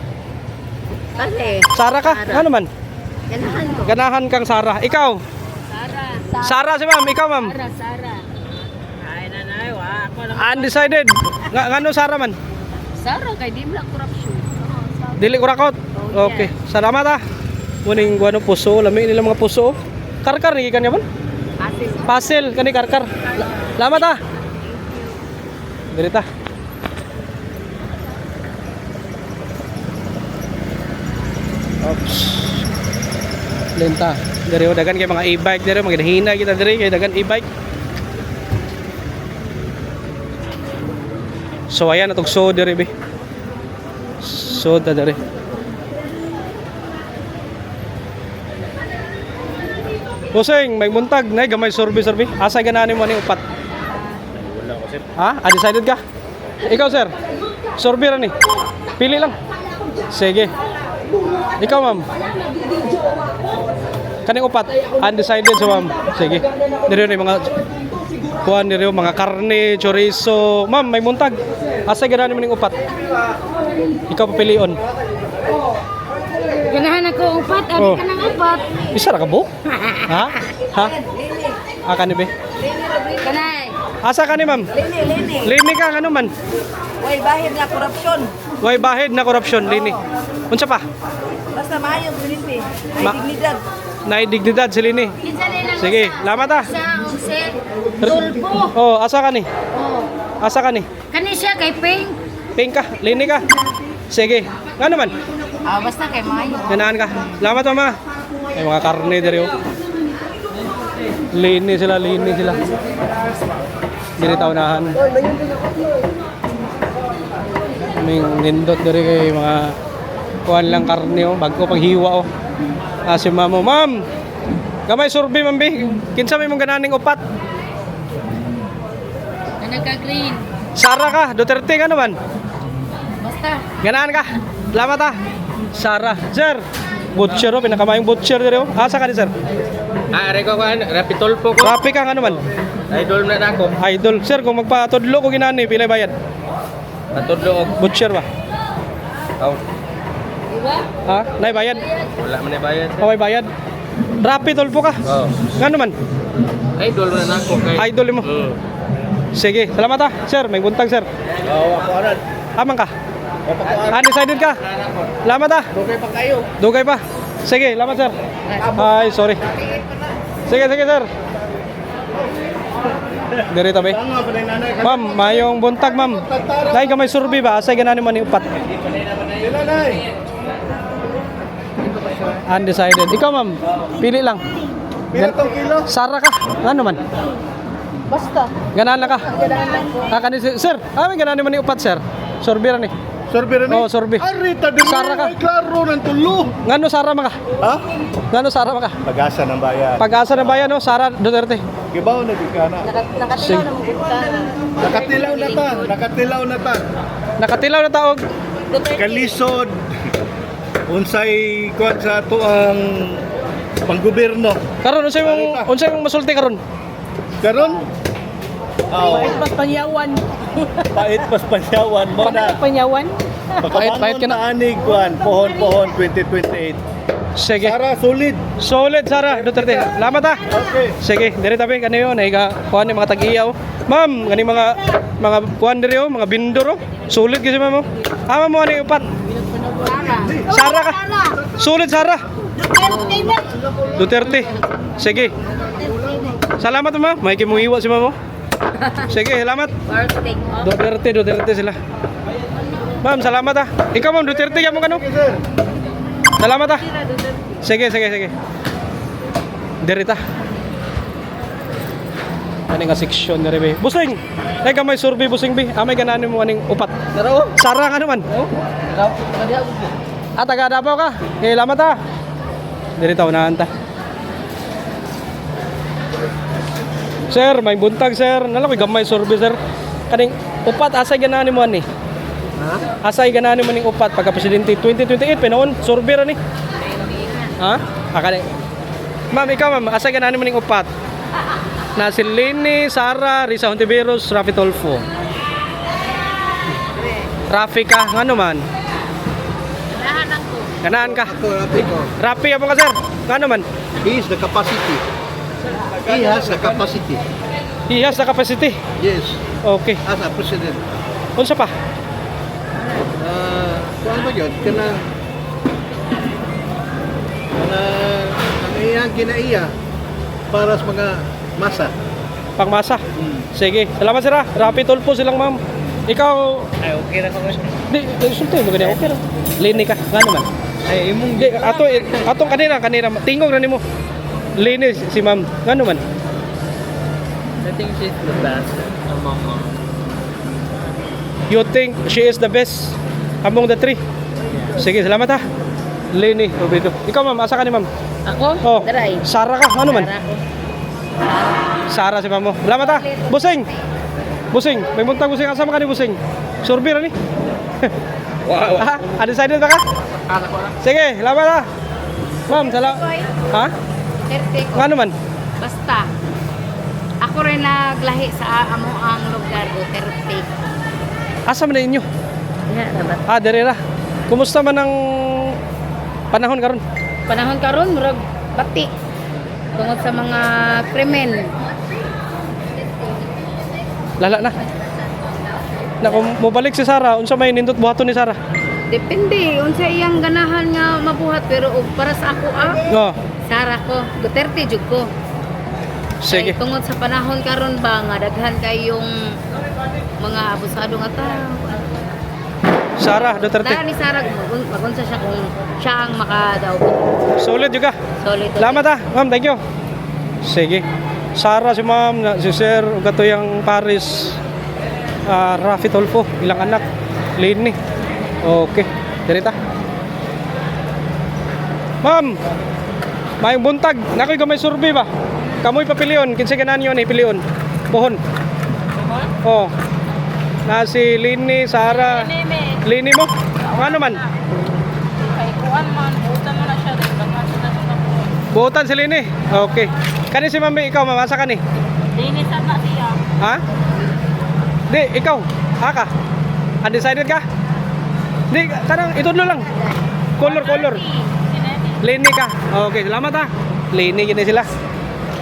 Kasi Sara ka? Ano man? ganahan ko. Ganahan kang Sara. Ikaw? Sara si ma'am. Ikaw ma'am? Sara. Ay nanay, wa ako lang. Undecided. Ngano Sara man? Sara kay di lang corruption. Dili ko rakot. Okay. Salamat ah. Muning guano puso, lami nila mga puso. Karkar ni gikan man? Pasil kani karkar. Salamat ah. Dirita. Oops. Lenta. Dari dagan kay mga e-bike diri, mga hina kita diri kay dagan e-bike. So ayan atong so diri be. So ta diri. Pusing, may muntag nay gamay survey. Asa gananin mo ni upat? Wala ko sir. Ha? Undecided ka? Ikaw sir? Survey ra ni. Pili lang. Sige. Ikaw ma'am. Kaning upat, undecided so ma'am. Sige. Diri ni mga kuan diri mga karne, chorizo. Ma'am, may muntag. Asa gananin mo ning upat? Ikaw papilion. Ganahan ako upat, Oh. ka nang upat. Isa ra ka bo? Ha? Ha? Aka ni be. Kanay. Asa ka ni ma'am? Lini ka ano man? Way bahid nga korupsyon. Way bahid na korupsyon lini. Unsa pa? Basta maayo Pilipi. Ay Ma- dignidad. Nay dignidad si lini. Sige, lamat ah. Tulpo. Oh, asa ka ni? Oh. Asa ka ni? Kani siya kay Pink. Pink ka, lini ka. Sige. Nga naman? Basta kay Mayo. Ganaan ka. Salamat mama. Ay mga karne diri oh. Lini sila. Diri taunahan. Ming nindot diri kay mga kuan lang karne oh, bagko paghiwa oh. Si mamo, ma'am. Gamay survey ma'am bi. Kinsa may mong gananing upat? Nagka-green. Sara ka, Duterte ka naman. Basta. Ganaan ka. Salamat ah. Sara. Sir, butcher oh, pinakamayong butcher dito. Asa ka ni sir? Are ko kan Rapitolpo ko. Rapi ka nga naman. Idol na nako. Idol. Sir, kung magpatudlo ko ginani, pila bayad? Patudlo og Butcher ba? aw. Ha? Nay bayad? Wala man bayad. Okay bayad. Rapi tulpo ka. Oh. Nga naman. Idol na nako kay. Idol mo. Sige, salamat ah. Sir, may buntag sir. Oo, ako aran. Amang ka. Undecided ka. Salamat ah. Dugay pa kayo. Dugay pa. Sige, salamat sir. Ay, sorry. Sige, sir. Dirito ba? Ma'am, mayong buntag ma'am. Dahil ka may survey ba? Asay ganani man ni upat. Undecided. Ikaw ma'am, pili lang. Sara ka. Ano man? Basta. Ganan lang ka. Kakani sir. May ganani man ni upat sir. Survey ra ni. Sorbe rin Oh, survey. Arita, di Sara ka. klaro ng tulo. Ngano Sara maka? Ha? Ngano Sara maka? Pag-asa ng bayan. Pag-asa ng bayan no, Sara Duterte. Kibaw na di ka na. Nakatilaw na mga Nakatilaw na ta. Nakatilaw na ta. Nakatilaw na taog. Kalisod. Unsay kuwan sa ato ang panggobyerno. Karon unsay mong masulti karon? Karon? Pas panyawan. Pait pas panyawan mo na. Panyawan? Pait ka na. Anig kuwan, pohon 2028. Sige. Sara, solid. Solid Sara Duterte. Salamat ah. Okay. Sige, diri tabi kaniyo na iga kuan ni mga tag-iyaw. Ma'am, kani mga kuan diri oh, mga bindor oh. Solid kasi ma'am oh. Ama mo ani upat. Sara ka. Solid Sara. Duterte. Sige. Salamat ma'am. May kimuiwa si ma'am oh. Sige, salamat. Duterte sila. Ma'am, salamat ah. Ikaw ma'am, Duterte ka mo kano? Salamat ah. Sige. Derita. Ano nga section na rin Busing! Nagka may survey busing bi. May gananin mo aning upat. Naro. Sara nga naman. Taga Davao ka. Salamat ah. Derita, unahan ta. Sir, may buntag sir. Nalakoy gamay survey sir. Kaning upat asay gananin mo ani. Ha? Asay gananin mo ning upat pagka presidente 2028 pinaon survey ra ni. Ha? Akali. Ma'am, ikaw ma'am, asay gananin mo ning upat. Na si Lini, Sara, Risa Hontiveros, Rafi Tulfo. Rafi ka, ngano man? Ganahan ka. Rafi apa ka sir? Ngano man? He is the capacity. He has the capacity. He has the capacity. Yes. Okay. As a president. Unsa pa? Kuan ba yun? Kana ang iyang kinaiya para sa mga masa. Pangmasa. Sige. Salamat sir ah. Rafi Tulfo silang ma'am. Ikaw Ay okay ra ko. di sulti mo gani okay ra. Lini ka. Ngano man? Ay imong Di atong kanina tingog na nimo. Lini si ma'am. Ngano man? I think she's the best among You think she is the best among the three? Sige, salamat ha. Lini, Roberto. Ikaw ma'am, asa ka ni ma'am? Ako? Oh, Daray. Sara ka, ano man? Sara ko. Sara si ma'am mo. Salamat ha. Busing. Busing, may muntang busing. Asa ka ni busing? Survey ra ni? wow. Ha? Undecided ba ka? Sige, salamat ha. Ma'am, ha? Duterte ko. Ano man? Basta. Ako rin naglahi sa amo ang lugar Duterte. Asa man na inyo? Yeah, dapat. Dere ra. Kumusta man ang panahon karon? Panahon karon murag bati. Tungod sa mga krimen. Lala na. Na kung mobalik si Sara, unsa may nindot buhaton ni Sara? Depende unsa iyang ganahan nga mabuhat pero para sa ako No. Sara ko, Duterte jud ko. Sige. Kay tungod sa panahon karon ba nga daghan kayong mga abusado nga tao. Sara Duterte. Dara ni Sara magunsa siya kung siya ang makadaog. Solid juga. Solid. Salamat ha. Ma'am, thank you. Sige. Sara si ma'am, si Sir, ug katuyang Paris. Rafi Tulfo, ilang anak. Lini. Okay. Dirita. Ma'am, may buntag. Nakoy gamay survey ba? Kamoy papilion, kinsa ganan yon ipilion. Pohon. Oh. Na si Lini, Sara. Lini mo? Ano man? Kay kuan man, butan mo na siya dahil baka siya na po. Buutan si Lini. Okay. Kani si Mami, ikaw mamasa ka ni? Linis na siya. Ha? Di, ikaw. Ka? Undecided ka? Di, tarang, itudlo lang. Color. Lini ka. Okay, salamat ha. Lini gini sila.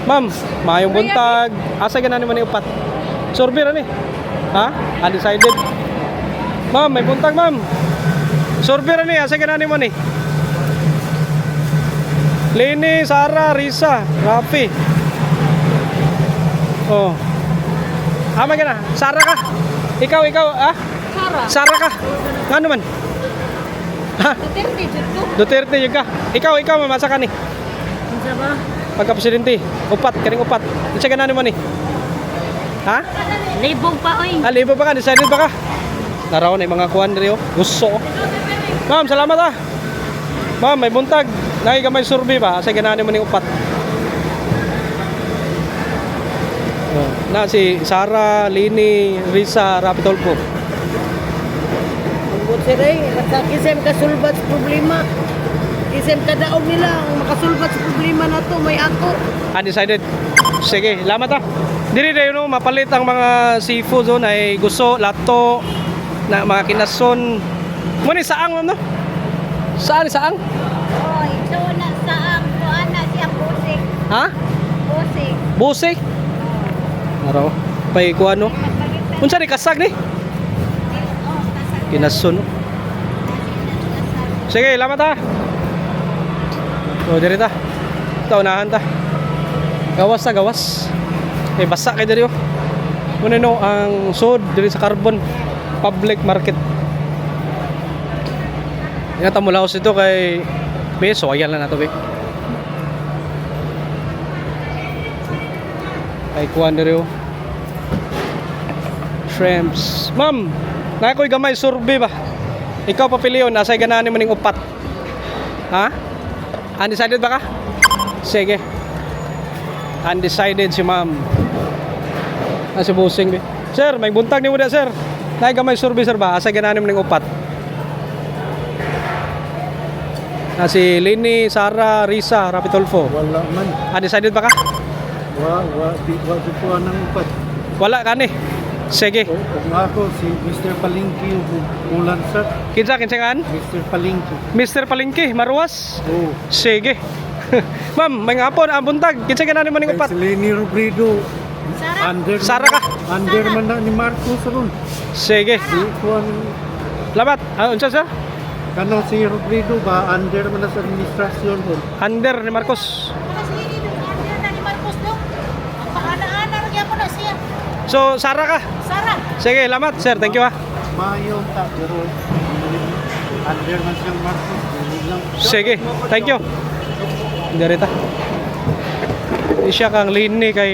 Ma'am, mayong buntag. Asa ka na naman ni upat? Sorbira ni. Ha? Undecided. Ma'am, may buntag ma'am. Sorbira ni, asa ka na naman ni? Lini, Sara, Risa, Rafi. Oh. Ama ka na. Sara ka. Ikaw, ah? Sara ka. Ano man? Ha? Duterte yung ka. Ikaw, mamasa ka ni. Kinsa ba? Pagka-presidente. Upat, kaning upat. Isa ka na naman ni. Ha? Libog pa oy. Libo pa ka, decided pa ka. Naraw na yung mga kuwan rin, oh. Gusto. Ma'am, salamat ah. Ma'am, may buntag. Nagi ka may survey ba? Asa ka na naman yung upat. Oh, na si Sara, Lini, Risa, Rapi Tolpo. Ang buti rin, kisem kasulbat sa problema. Kisem kadaog nila, ang makasulbat sa problema na to, may ako. Undecided. Sige, salamat ah. Diri dayo no, mapalit ang mga seafood zone ay gusto, lato, na mga kinason. Muna saang ma'am no? Saang? Oh, ito na sa ang kuan na siya busik. Ha? Busik. Busik? Araw. Pay kuan no? Unsa ni kasag ni? Kinason no? Sige, salamat ah. So, diri ta. Ito, unahan ta. Gawas. Eh, basa kayo diri oh. Muna no, ang sod diri sa Carbon Public Market. Yan tamulaos ito kay Beso, ayan lang nato be. Kay kuan diri oh. Shrimps. Ma'am, na ko'y gamay survey ba? Ikaw papiliyon, asay ganahan mo ning upat. Ha? Undecided ba ka? Sige. Undecided si ma'am. Si Busing be. Sir, may buntag ni mo da sir. Nay gamay survey sir ba? Asa ganahan mo ning upat? Si Lini, Sara, Risa, Rapi Tolfo. Wala man. Undecided ba ka? Di ko nang upat. Wala ka ni. Sige. Kung ako si Mr. Palingki ulan sir. Kinsa ngan? Mr. Palingki. Mr. Palingki, Maruwas. Oh. Sige. Ma'am, may ngapon ang buntag. Kinsa ganahan mo ning upat? Si Leni Robredo. Sara ka. Under man na ni Marcos ron. Sige. Di ko Labat. Unsa sa? Kano si Robredo ba under man na sa administrasyon ron. Under ni Marcos. So, Sara ka? Sara. Sige, lamat sir. Thank you ha. Mayo ta pero under man siyang Marcos. Dili lang. Sige, thank you. Darita. Siya kang Lini kay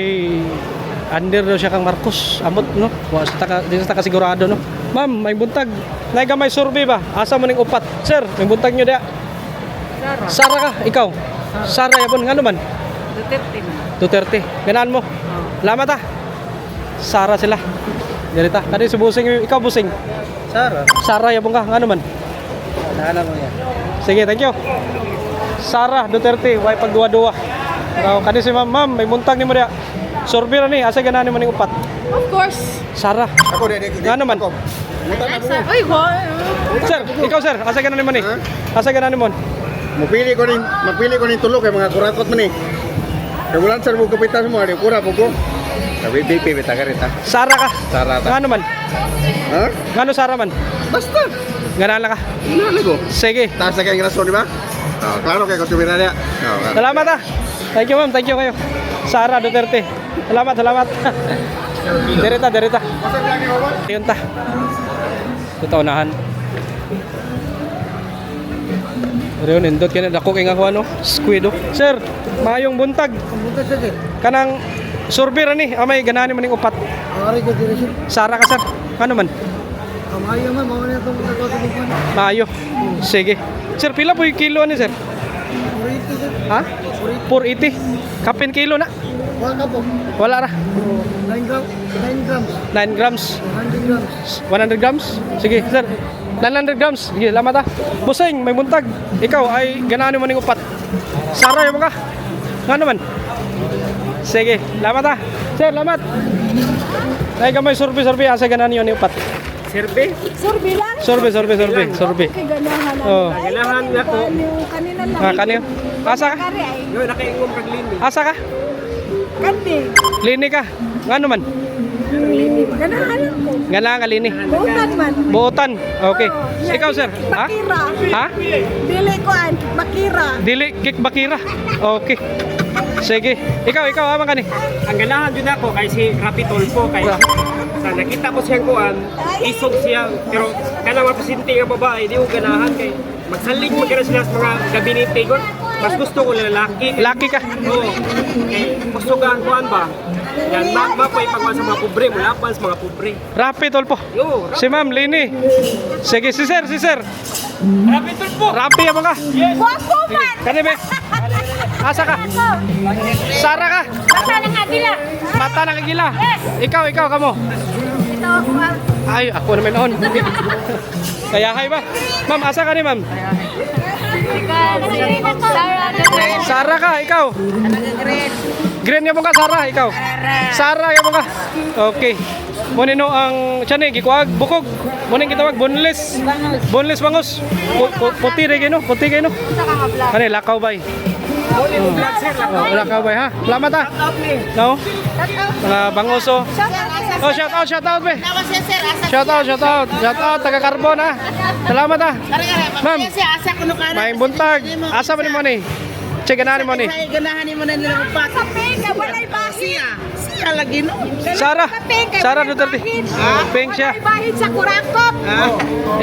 under daw siya kang Marcos. Amot no. Wa sa taka di sa sigurado no. Ma'am, may buntag. Nay ka may survey ba? Asa mo ning upat? Sir, may buntag nyo dia. Sara ka, ikaw. Sara yapon ngano man? Duterte. Ganaan mo. Salamat ah. Sara sila. Darita. Kani si Busing, ikaw Busing. Sara yapon ka ngano man? Naalala mo yan. Sige, thank you. Sara Duterte, way pagduwa-duwa. Pero kani si ma'am, may buntag ni mo dia. Sorbira ni, asa ganahan ni mo ning upat? Of course. Sara. Ako di Ngano man? Uy, Sir, ikaw sir, asa ganahan ni mo ni? Asa ganahan ni mo? Mapili ko ning tulo kay mga kurakot man ni. Kay ulan sir mo kapitas mo ari kura po ko. Sabi BP beta ka rita. Sara ka. Sara ta. Ngano man? Ha? Ngano Sara man? Basta. Ganahan lang ka. Nalo ko. Sige. Taas na kayong rason di ba? Oh, klaro kay konsumira niya. Oh, Salamat ah. Thank you ma'am, thank you kayo. Sara Duterte. Salamat. Derita. Ayun ta. Ito unahan. Pero nindot kaya dako kay nga kuha no? Squid oh. Sir, mayong buntag. Kanang sorbira ni, amay ganahan man ning upat. Ari ko diri sir. Sara ka sir. Ano man? Amayo man mao na tong nagkatuloy. Mayo. Sige. Sir, pila po yung kilo ni sir? 40 sir. Ha? 480. Kapin kilo na. Wala po. Wala ra. 9 grams. 9 grams. 100 grams. 100 grams? Sige, sir. 900 grams. Sige, lamat ah. Busing, may buntag. Ikaw ay ganahan mo ning upat. Sara yung mga. Nga naman. Sige, lamat ah. Sir, lamat. Ay gamay survey asa ganahan niyo ning upat. Survey? Survey lang. Survey. Okay, ganahan na. Oh. Ganahan nga ko. Kanina lang. Kanino? Asa ka? Kari ay. Yo, nakaingom kag lini. Asa ka? Kandi. Lini ka. Nga naman. Ganahan ko. Ganahan ka lini. Bukan man. Buotan. Okay. Ikaw sir. Ha? Bakira. Ha? Dili ko an. Bakira. Dili kik bakira. Okay. Sige. Ikaw ama ka ni. Ang ganahan jud ako kay si Rapitol po kay sa nakita ko siyang kuan, isog siya pero kana mga pasinti nga babae di ko ganahan kay magsalig magkano sila sa mga gabinete ko. Mas gusto ko lalaki. Laki ka. Oo. Kay gusto ka kuan ba? Yan mapay pagwan sa mga pobre, mulapan sa mga pobre. Rapi tolpo. Yo, Si Ma'am Lini. Sige si sir. Rapitol po. Rapi ya mga. Guwapo man. Kani be. Asa ka? Sara ka. Mata ng agila. Mata ng agila. Ikaw kamo. Ito ako. Ay, ako naman noon. Kaya hay ba? Ma'am, asa ka ni ma'am? Sara ka, ikaw. Green ya mo ka, Sara, ikaw. Sara ya mo ka. Okay. Muna no ang tiyan gikuag bukog. Muna gitawag boneless. Boneless bangus. Puti re gino, Kani lakaw bay. Lakaw bay ha. Salamat ha. No? Mga bangoso. Oh, shout out be. Shout out taga Carbon ha. Salamat ha. Ma'am. May buntag. Asa man mo ni? Ganahan mo ni. Ganahan mo na nilang upat. Sa penga, walay bahid. Siya lagi no. Sara Duterte. Peng siya. Walay bahid sa kurakot.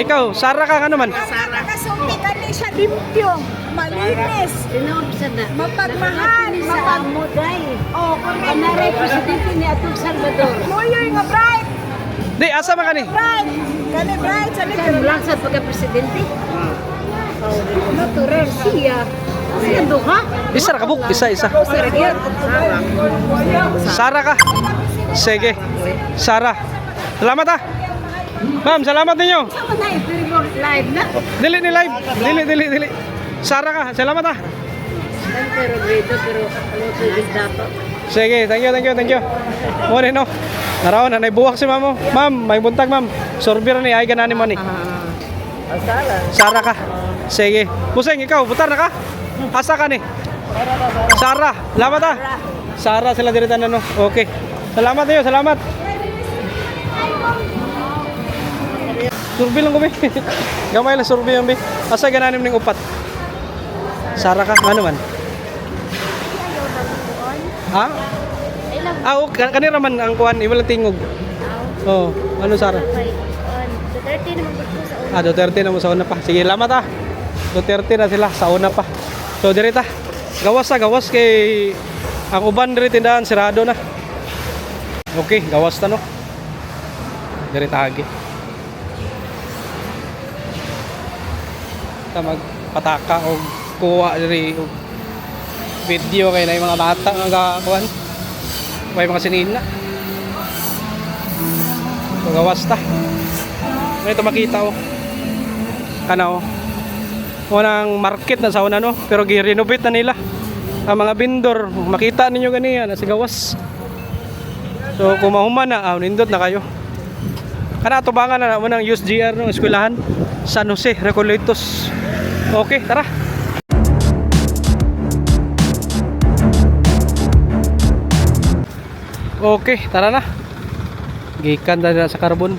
Ikaw, Sara ka naman. Sara kasumpi ka ni siya limpyo. Malinis. Mapagmahal. Mapagmuday. Oh, kung kanaray presidente ni Atong Salvador. Moyoy nga bright. Di, asa man ka ni? Bright. Kani bright. Sa lang sa pagka-presidente. Natural siya. Sino ha? Isa ra ka buk, isa. Sara ka. Sige. Sara. Salamat ha. Ma'am, salamat ninyo. Sama na live na. Dili. Sara ka. Salamat ha. Pero grito pero ano tulis dapat. Sige, thank you. Muna no. Naraon na naibuwak si ma'am. Ma'am, may buntag ma'am. Sorbir ni ay ganani mo ni. Sara ka. Sige. Puseng ikaw, butar na ka? Asa ka ni? Sara. Salamat ha. Sara sila diritan na no. Okay. Salamat niyo, salamat. Survey lang ko be. Gamay lang survey yung be. Asa gananim ning upat? Sara ka, ano man? Ha? Kanira man ang kuhan, iwalang tingog. Oh, ano Sara? Duterte naman po sa una. Duterte na mo sa una pa. Sige, lamat ha. Duterte na sila sa una pa. So, dirita. Gawas kay ang uban diri tindahan sirado na. Okay, gawas ta no. Dirita agi. Ta magpataka og kuha diri og video kay na mga bata nga kuan. May mga sinina. So, gawas ta. Ito makita oh. Kana oh. Unang market na sa una no, pero gi-renovate na nila. Ang mga vendor, makita ninyo ganiya na sa gawas. So kung mahuman na, nindot na kayo. Kana tubangan na naman ng USGR no, eskwelahan San Jose, Recoletos. Okay, tara. Okay, tara na. Gikan na sa Carbon.